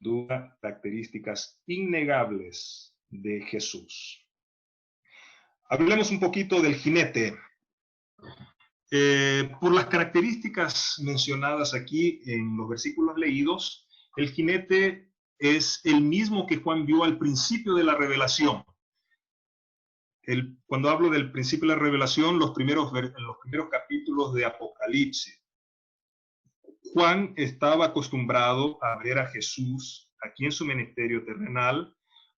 Duda, características innegables de Jesús. Hablemos un poquito del jinete. Por las características mencionadas aquí en los versículos leídos, el jinete es el mismo que Juan vio al principio de la revelación. Cuando hablo del principio de la revelación, en los primeros capítulos de Apocalipsis, Juan estaba acostumbrado a ver a Jesús aquí en su ministerio terrenal,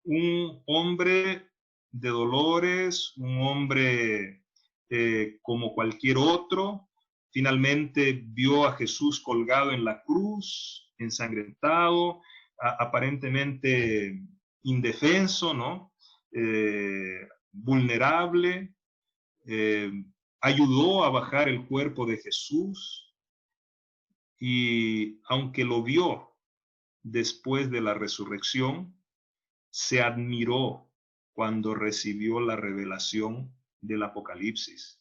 un hombre de dolores, un hombre como cualquier otro. Finalmente vio a Jesús colgado en la cruz, ensangrentado, aparentemente indefenso, ¿no? Vulnerable. Ayudó a bajar el cuerpo de Jesús, y aunque lo vio después de la resurrección, se admiró cuando recibió la revelación del Apocalipsis,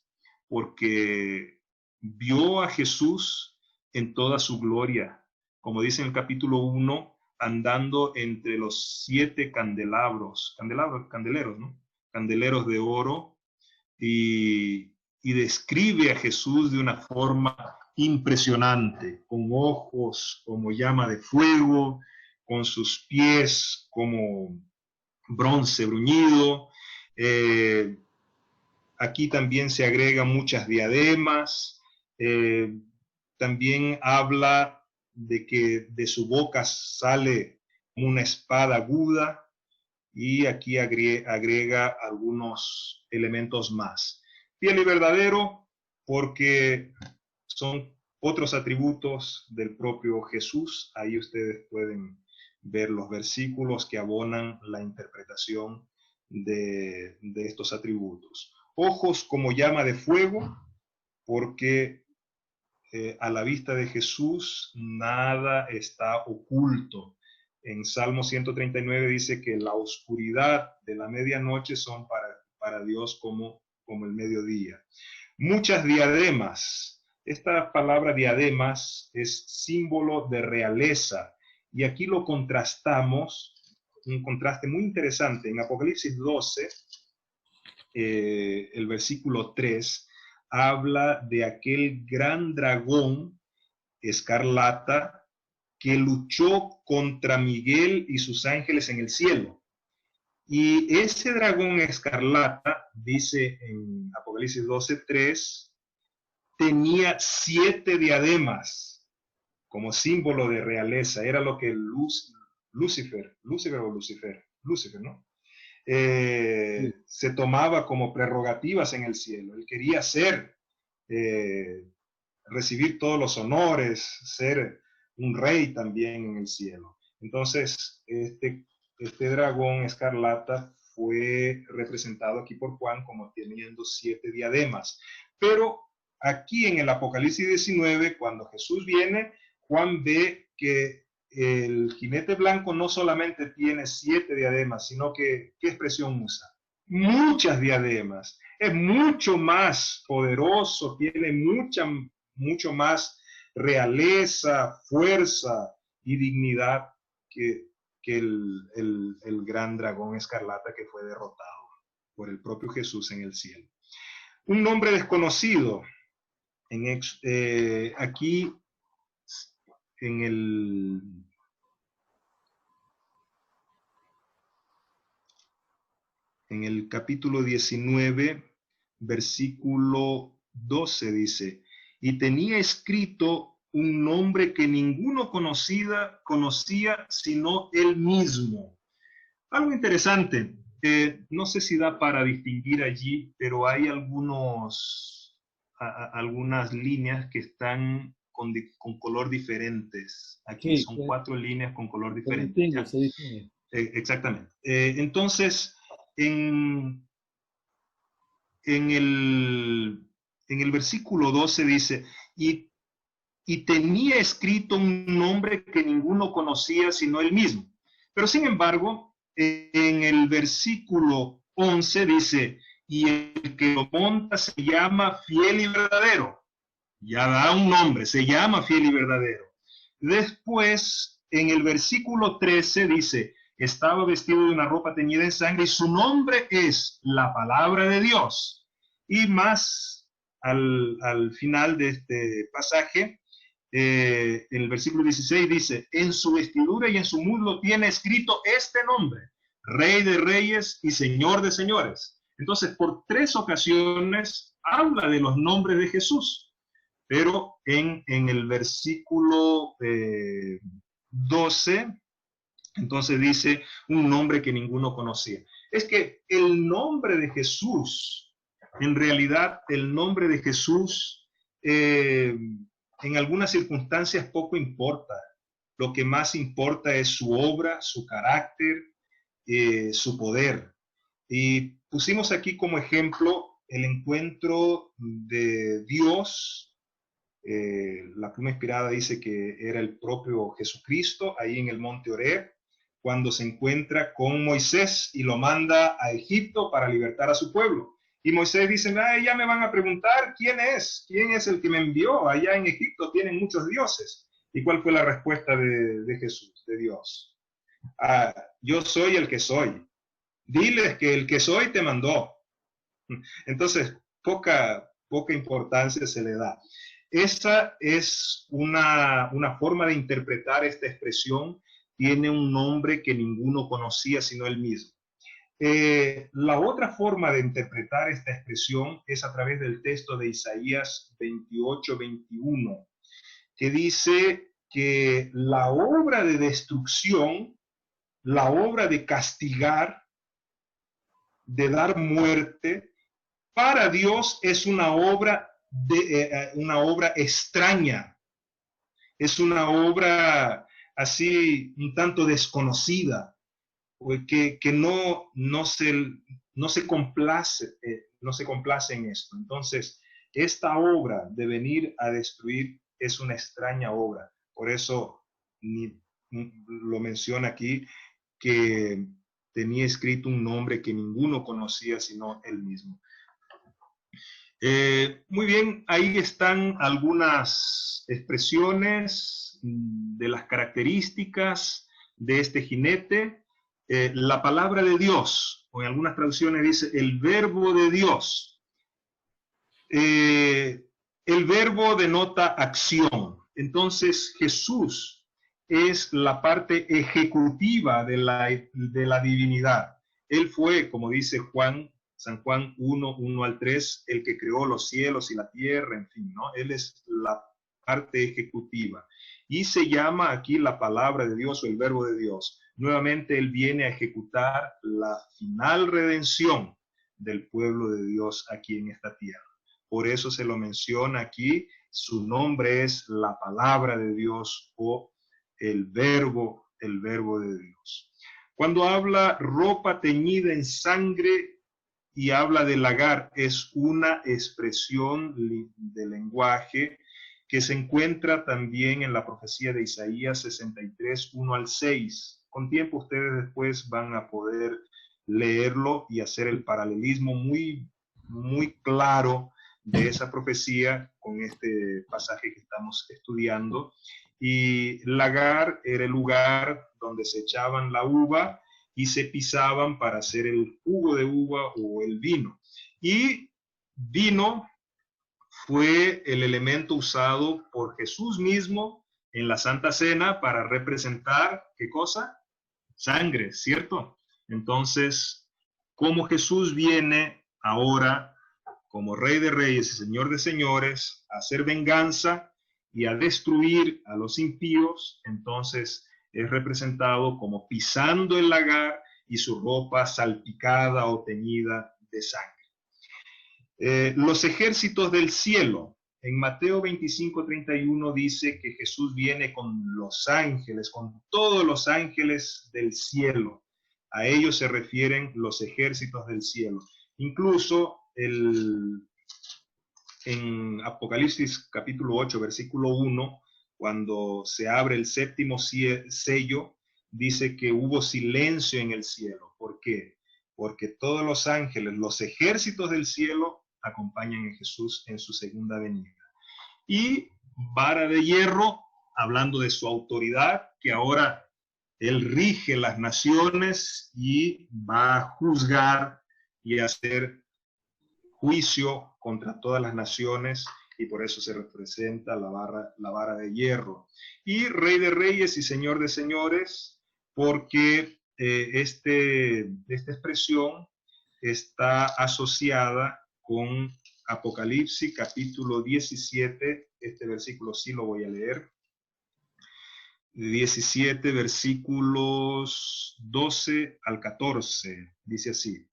porque vio a Jesús en toda su gloria, como dice en el capítulo 1, andando entre los 7 candeleros, ¿no? Candeleros de oro, y describe a Jesús de una forma impresionante, con ojos como llama de fuego, con sus pies como bronce bruñido. Aquí también se agregan muchas diademas. También habla de que de su boca sale una espada aguda, y aquí agrega algunos elementos más. Fiel y verdadero, porque son otros atributos del propio Jesús. Ahí ustedes pueden ver los versículos que abonan la interpretación de estos atributos. Ojos como llama de fuego, porque a la vista de Jesús nada está oculto. En Salmo 139 dice que la oscuridad de la medianoche son para Dios como el mediodía. Muchas diademas. Esta palabra diademas es símbolo de realeza, y aquí lo contrastamos, un contraste muy interesante. En Apocalipsis 12, el versículo 3, habla de aquel gran dragón escarlata que luchó contra Miguel y sus ángeles en el cielo. Y ese dragón escarlata, dice en Apocalipsis 12:3, tenía 7 diademas como símbolo de realeza. Era lo que Lucifer, ¿no? Se tomaba como prerrogativas en el cielo. Él quería ser recibir todos los honores, ser un rey también en el cielo. Entonces, este dragón escarlata fue representado aquí por Juan como teniendo 7 diademas. Pero aquí en el Apocalipsis 19, cuando Jesús viene, Juan ve que el jinete blanco no solamente tiene 7 diademas, sino que, ¿qué expresión usa? Muchas diademas. Es mucho más poderoso, tiene mucho más realeza, fuerza y dignidad que el gran dragón escarlata que fue derrotado por el propio Jesús en el cielo. Un nombre desconocido. Aquí en el capítulo 19, versículo 12 dice, y tenía escrito un nombre que ninguno conocía sino él mismo. Algo interesante, no sé si da para distinguir allí, pero hay algunas líneas que están con color diferentes. Aquí Sí, son 4 líneas con color se diferente. distingue, se distingue. Exactamente. Entonces, en el versículo 12 dice, y tenía escrito un nombre que ninguno conocía sino él mismo. Pero sin embargo, en el versículo 11 dice, y el que lo monta se llama fiel y verdadero. Ya da un nombre, se llama fiel y verdadero. Después, en el versículo 13 dice, estaba vestido de una ropa teñida en sangre y su nombre es la palabra de Dios. Y más al final de este pasaje, el versículo 16 dice, en su vestidura y en su muslo tiene escrito este nombre, Rey de Reyes y Señor de Señores. Entonces, por 3 ocasiones habla de los nombres de Jesús, pero en el versículo 12, entonces dice un nombre que ninguno conocía. Es que el nombre de Jesús, en realidad el nombre de Jesús, en algunas circunstancias poco importa. Lo que más importa es su obra, su carácter, su poder. Y pusimos aquí como ejemplo el encuentro de Dios. La pluma inspirada dice que era el propio Jesucristo ahí en el monte Horeb, cuando se encuentra con Moisés y lo manda a Egipto para libertar a su pueblo. Y Moisés dice, ya me van a preguntar quién es el que me envió. Allá en Egipto tienen muchos dioses. ¿Y cuál fue la respuesta de Jesús, de Dios? Yo soy el que soy. Diles que el que soy te mandó. Entonces, poca importancia se le da. Esa es una forma de interpretar esta expresión. Tiene un nombre que ninguno conocía sino él mismo. La otra forma de interpretar esta expresión es a través del texto de Isaías 28-21, que dice que la obra de destrucción, la obra de castigar, de dar muerte, para Dios es una obra extraña, es una obra así un tanto desconocida, que no se complace en esto. Entonces, esta obra de venir a destruir es una extraña obra. Por eso lo menciona aquí, que tenía escrito un nombre que ninguno conocía sino él mismo. Muy bien, ahí están algunas expresiones de las características de este jinete. La palabra de Dios, o en algunas traducciones dice el verbo de Dios. El verbo denota acción. Entonces Jesús es la parte ejecutiva de la divinidad. Él fue, como dice San Juan 1 al 3, el que creó los cielos y la tierra, en fin, ¿no? Él es la parte ejecutiva. Y se llama aquí la palabra de Dios o el verbo de Dios. Nuevamente Él viene a ejecutar la final redención del pueblo de Dios aquí en esta tierra. Por eso se lo menciona aquí su nombre es la palabra de Dios o el verbo de Dios. Cuando habla ropa teñida en sangre y habla de lagar, es una expresión de lenguaje que se encuentra también en la profecía de Isaías 63, 1 al 6. Con tiempo ustedes después van a poder leerlo y hacer el paralelismo muy claro de esa profecía con este pasaje que estamos estudiando. Y lagar era el lugar donde se echaban la uva y se pisaban para hacer el jugo de uva o el vino. Y vino fue el elemento usado por Jesús mismo en la Santa Cena para representar, ¿qué cosa? Sangre, ¿cierto? Entonces, como Jesús viene ahora como Rey de Reyes y Señor de Señores a hacer venganza y a destruir a los impíos, entonces es representado como pisando el lagar y su ropa salpicada o teñida de sangre. Los ejércitos del cielo. En Mateo 25:31 dice que Jesús viene con los ángeles, con todos los ángeles del cielo. A ellos se refieren los ejércitos del cielo. Incluso en Apocalipsis capítulo 8, versículo 1, cuando se abre el séptimo sello, dice que hubo silencio en el cielo. ¿Por qué? Porque todos los ángeles, los ejércitos del cielo, acompañan a Jesús en su segunda venida. Y vara de hierro, hablando de su autoridad, que ahora él rige las naciones y va a juzgar y hacer juicio contra todas las naciones, y por eso se representa la vara de hierro. Y Rey de Reyes y Señor de Señores, porque esta expresión está asociada con Apocalipsis capítulo 17, este versículo sí lo voy a leer, 17 versículos 12 al 14, dice así: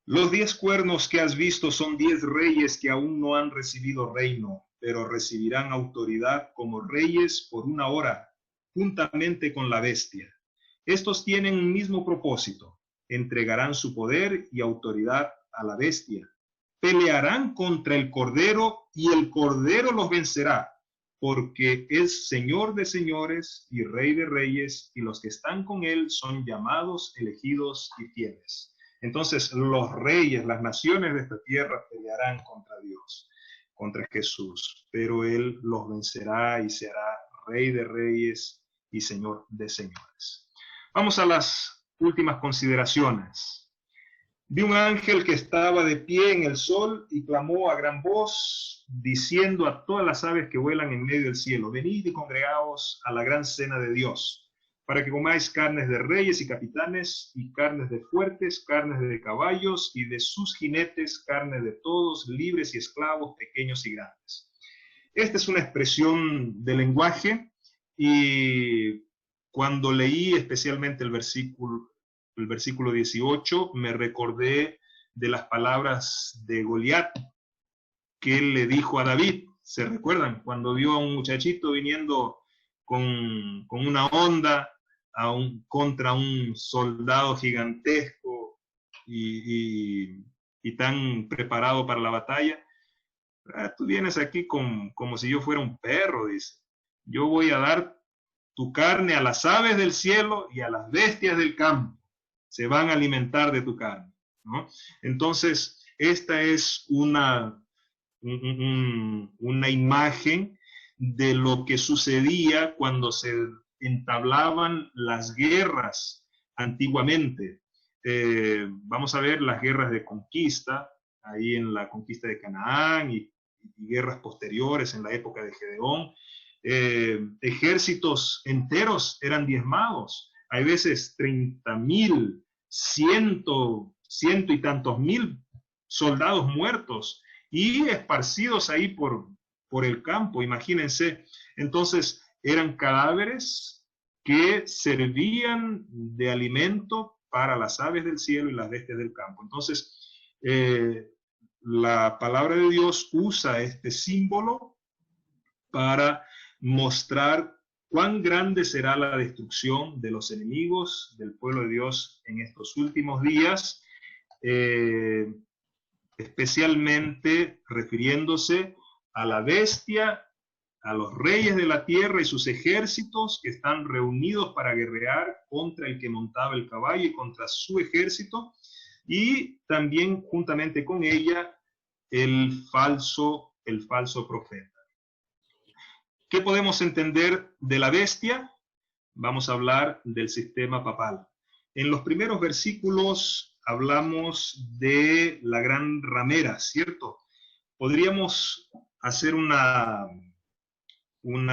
Los 10 cuernos que has visto son 10 reyes que aún no han recibido reino, pero recibirán autoridad como reyes por una hora, juntamente con la bestia. Estos tienen un mismo propósito: entregarán su poder y autoridad a la bestia. Pelearán contra el Cordero y el Cordero los vencerá, porque es Señor de señores y Rey de reyes, y los que están con él son llamados, elegidos y fieles. Entonces los reyes, las naciones de esta tierra pelearán contra Dios, contra Jesús, pero él los vencerá y será Rey de reyes y Señor de señores. Vamos a las últimas consideraciones. Vi un ángel que estaba de pie en el sol y clamó a gran voz, diciendo a todas las aves que vuelan en medio del cielo: venid y congregaos a la gran cena de Dios, para que comáis carnes de reyes y capitanes, y carnes de fuertes, carnes de caballos, y de sus jinetes, carne de todos, libres y esclavos, pequeños y grandes. Esta es una expresión de lenguaje, y cuando leí especialmente el versículo 18, me recordé de las palabras de Goliat, que él le dijo a David. ¿Se recuerdan? Cuando vio a un muchachito viniendo con una honda contra un soldado gigantesco y tan preparado para la batalla. Tú vienes aquí como si yo fuera un perro, dice. Yo voy a dar tu carne a las aves del cielo y a las bestias del campo. Se van a alimentar de tu carne, ¿no? Entonces, esta es una imagen de lo que sucedía cuando se entablaban las guerras antiguamente. Vamos a ver las guerras de conquista, ahí en la conquista de Canaán y guerras posteriores en la época de Gedeón. Ejércitos enteros eran diezmados. Hay veces 30,000, ciento y tantos mil soldados muertos y esparcidos ahí por el campo, imagínense. Entonces eran cadáveres que servían de alimento para las aves del cielo y las bestias del campo. Entonces la palabra de Dios usa este símbolo para mostrar cuán grande será la destrucción de los enemigos del pueblo de Dios en estos últimos días, especialmente refiriéndose a la bestia, a los reyes de la tierra y sus ejércitos que están reunidos para guerrear contra el que montaba el caballo y contra su ejército, y también juntamente con ella el falso profeta. ¿Qué podemos entender de la bestia? Vamos a hablar del sistema papal. En los primeros versículos hablamos de la gran ramera, ¿cierto? Podríamos hacer una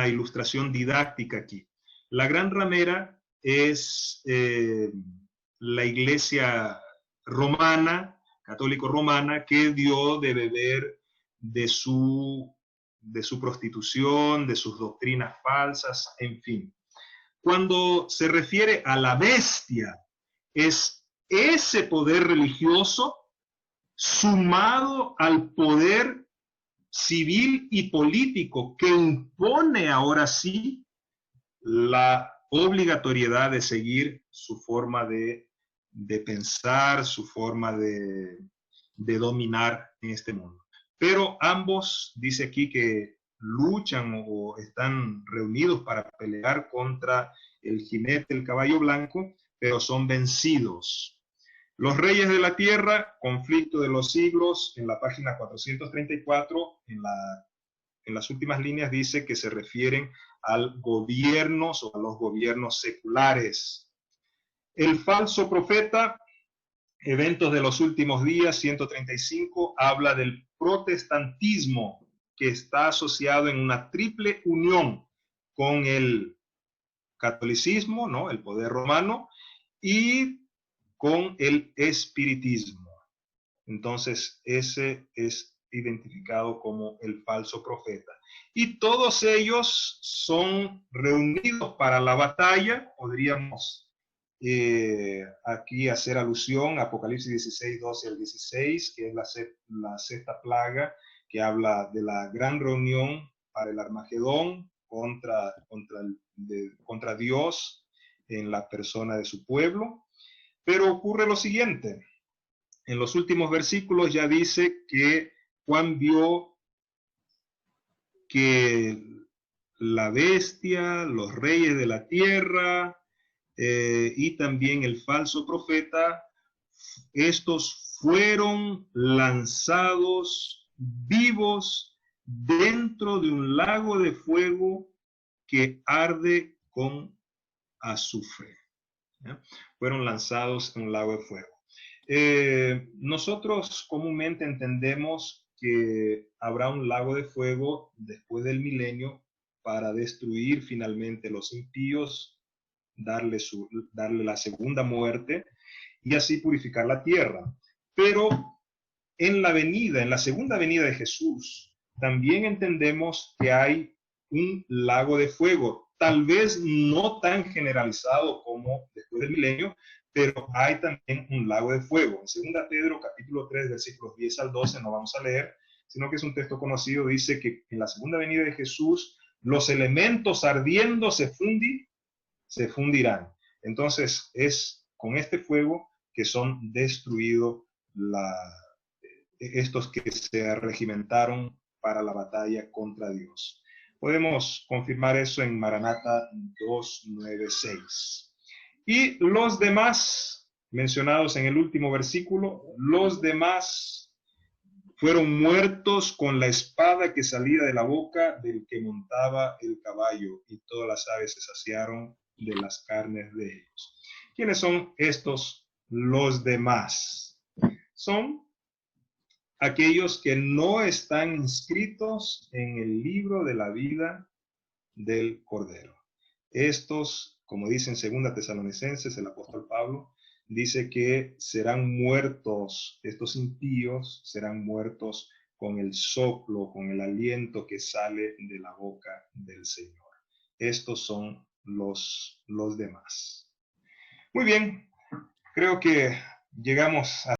ilustración didáctica aquí. La gran ramera es la iglesia romana, católico-romana, que dio de beber de su prostitución, de sus doctrinas falsas, en fin. Cuando se refiere a la bestia, es ese poder religioso sumado al poder civil y político que impone ahora sí la obligatoriedad de seguir su forma de pensar, su forma de dominar en este mundo. Pero ambos, dice aquí, que luchan o están reunidos para pelear contra el jinete, el caballo blanco, pero son vencidos. Los reyes de la tierra, conflicto de los siglos, en la página 434, en las últimas líneas dice que se refieren al gobiernos o a los gobiernos seculares. El falso profeta, eventos de los últimos días, 135, habla del protestantismo que está asociado en una triple unión con el catolicismo, ¿no?, el poder romano, y con el espiritismo. Entonces, ese es identificado como el falso profeta. Y todos ellos son reunidos para la batalla. Podríamos aquí hacer alusión a Apocalipsis 16, 12 al 16, que es la sexta plaga, que habla de la gran reunión para el Armagedón contra Dios en la persona de su pueblo. Pero ocurre lo siguiente. En los últimos versículos ya dice que Juan vio que la bestia, los reyes de la tierra y también el falso profeta, estos fueron lanzados vivos dentro de un lago de fuego que arde con azufre. ¿Ya? Fueron lanzados en un lago de fuego. Nosotros comúnmente entendemos que habrá un lago de fuego después del milenio para destruir finalmente los impíos, darle la segunda muerte y así purificar la tierra. Pero en la segunda venida de Jesús, también entendemos que hay un lago de fuego, tal vez no tan generalizado como después del milenio, pero hay también un lago de fuego. En 2 Pedro capítulo 3, versículos 10 al 12, no vamos a leer, sino que es un texto conocido, dice que en la segunda venida de Jesús, los elementos ardiendo se fundirán. Entonces, es con este fuego que son destruidos estos que se regimentaron para la batalla contra Dios. Podemos confirmar eso en Maranata 2:9-6. Y los demás, mencionados en el último versículo, los demás fueron muertos con la espada que salía de la boca del que montaba el caballo, y todas las aves se saciaron de las carnes de ellos. ¿Quiénes son estos los demás? Son aquellos que no están inscritos en el libro de la vida del Cordero. Estos, como dice en 2 Tesalonicenses, el apóstol Pablo, dice que serán muertos, estos impíos serán muertos con el soplo, con el aliento que sale de la boca del Señor. Estos son los demás. Muy bien, creo que llegamos a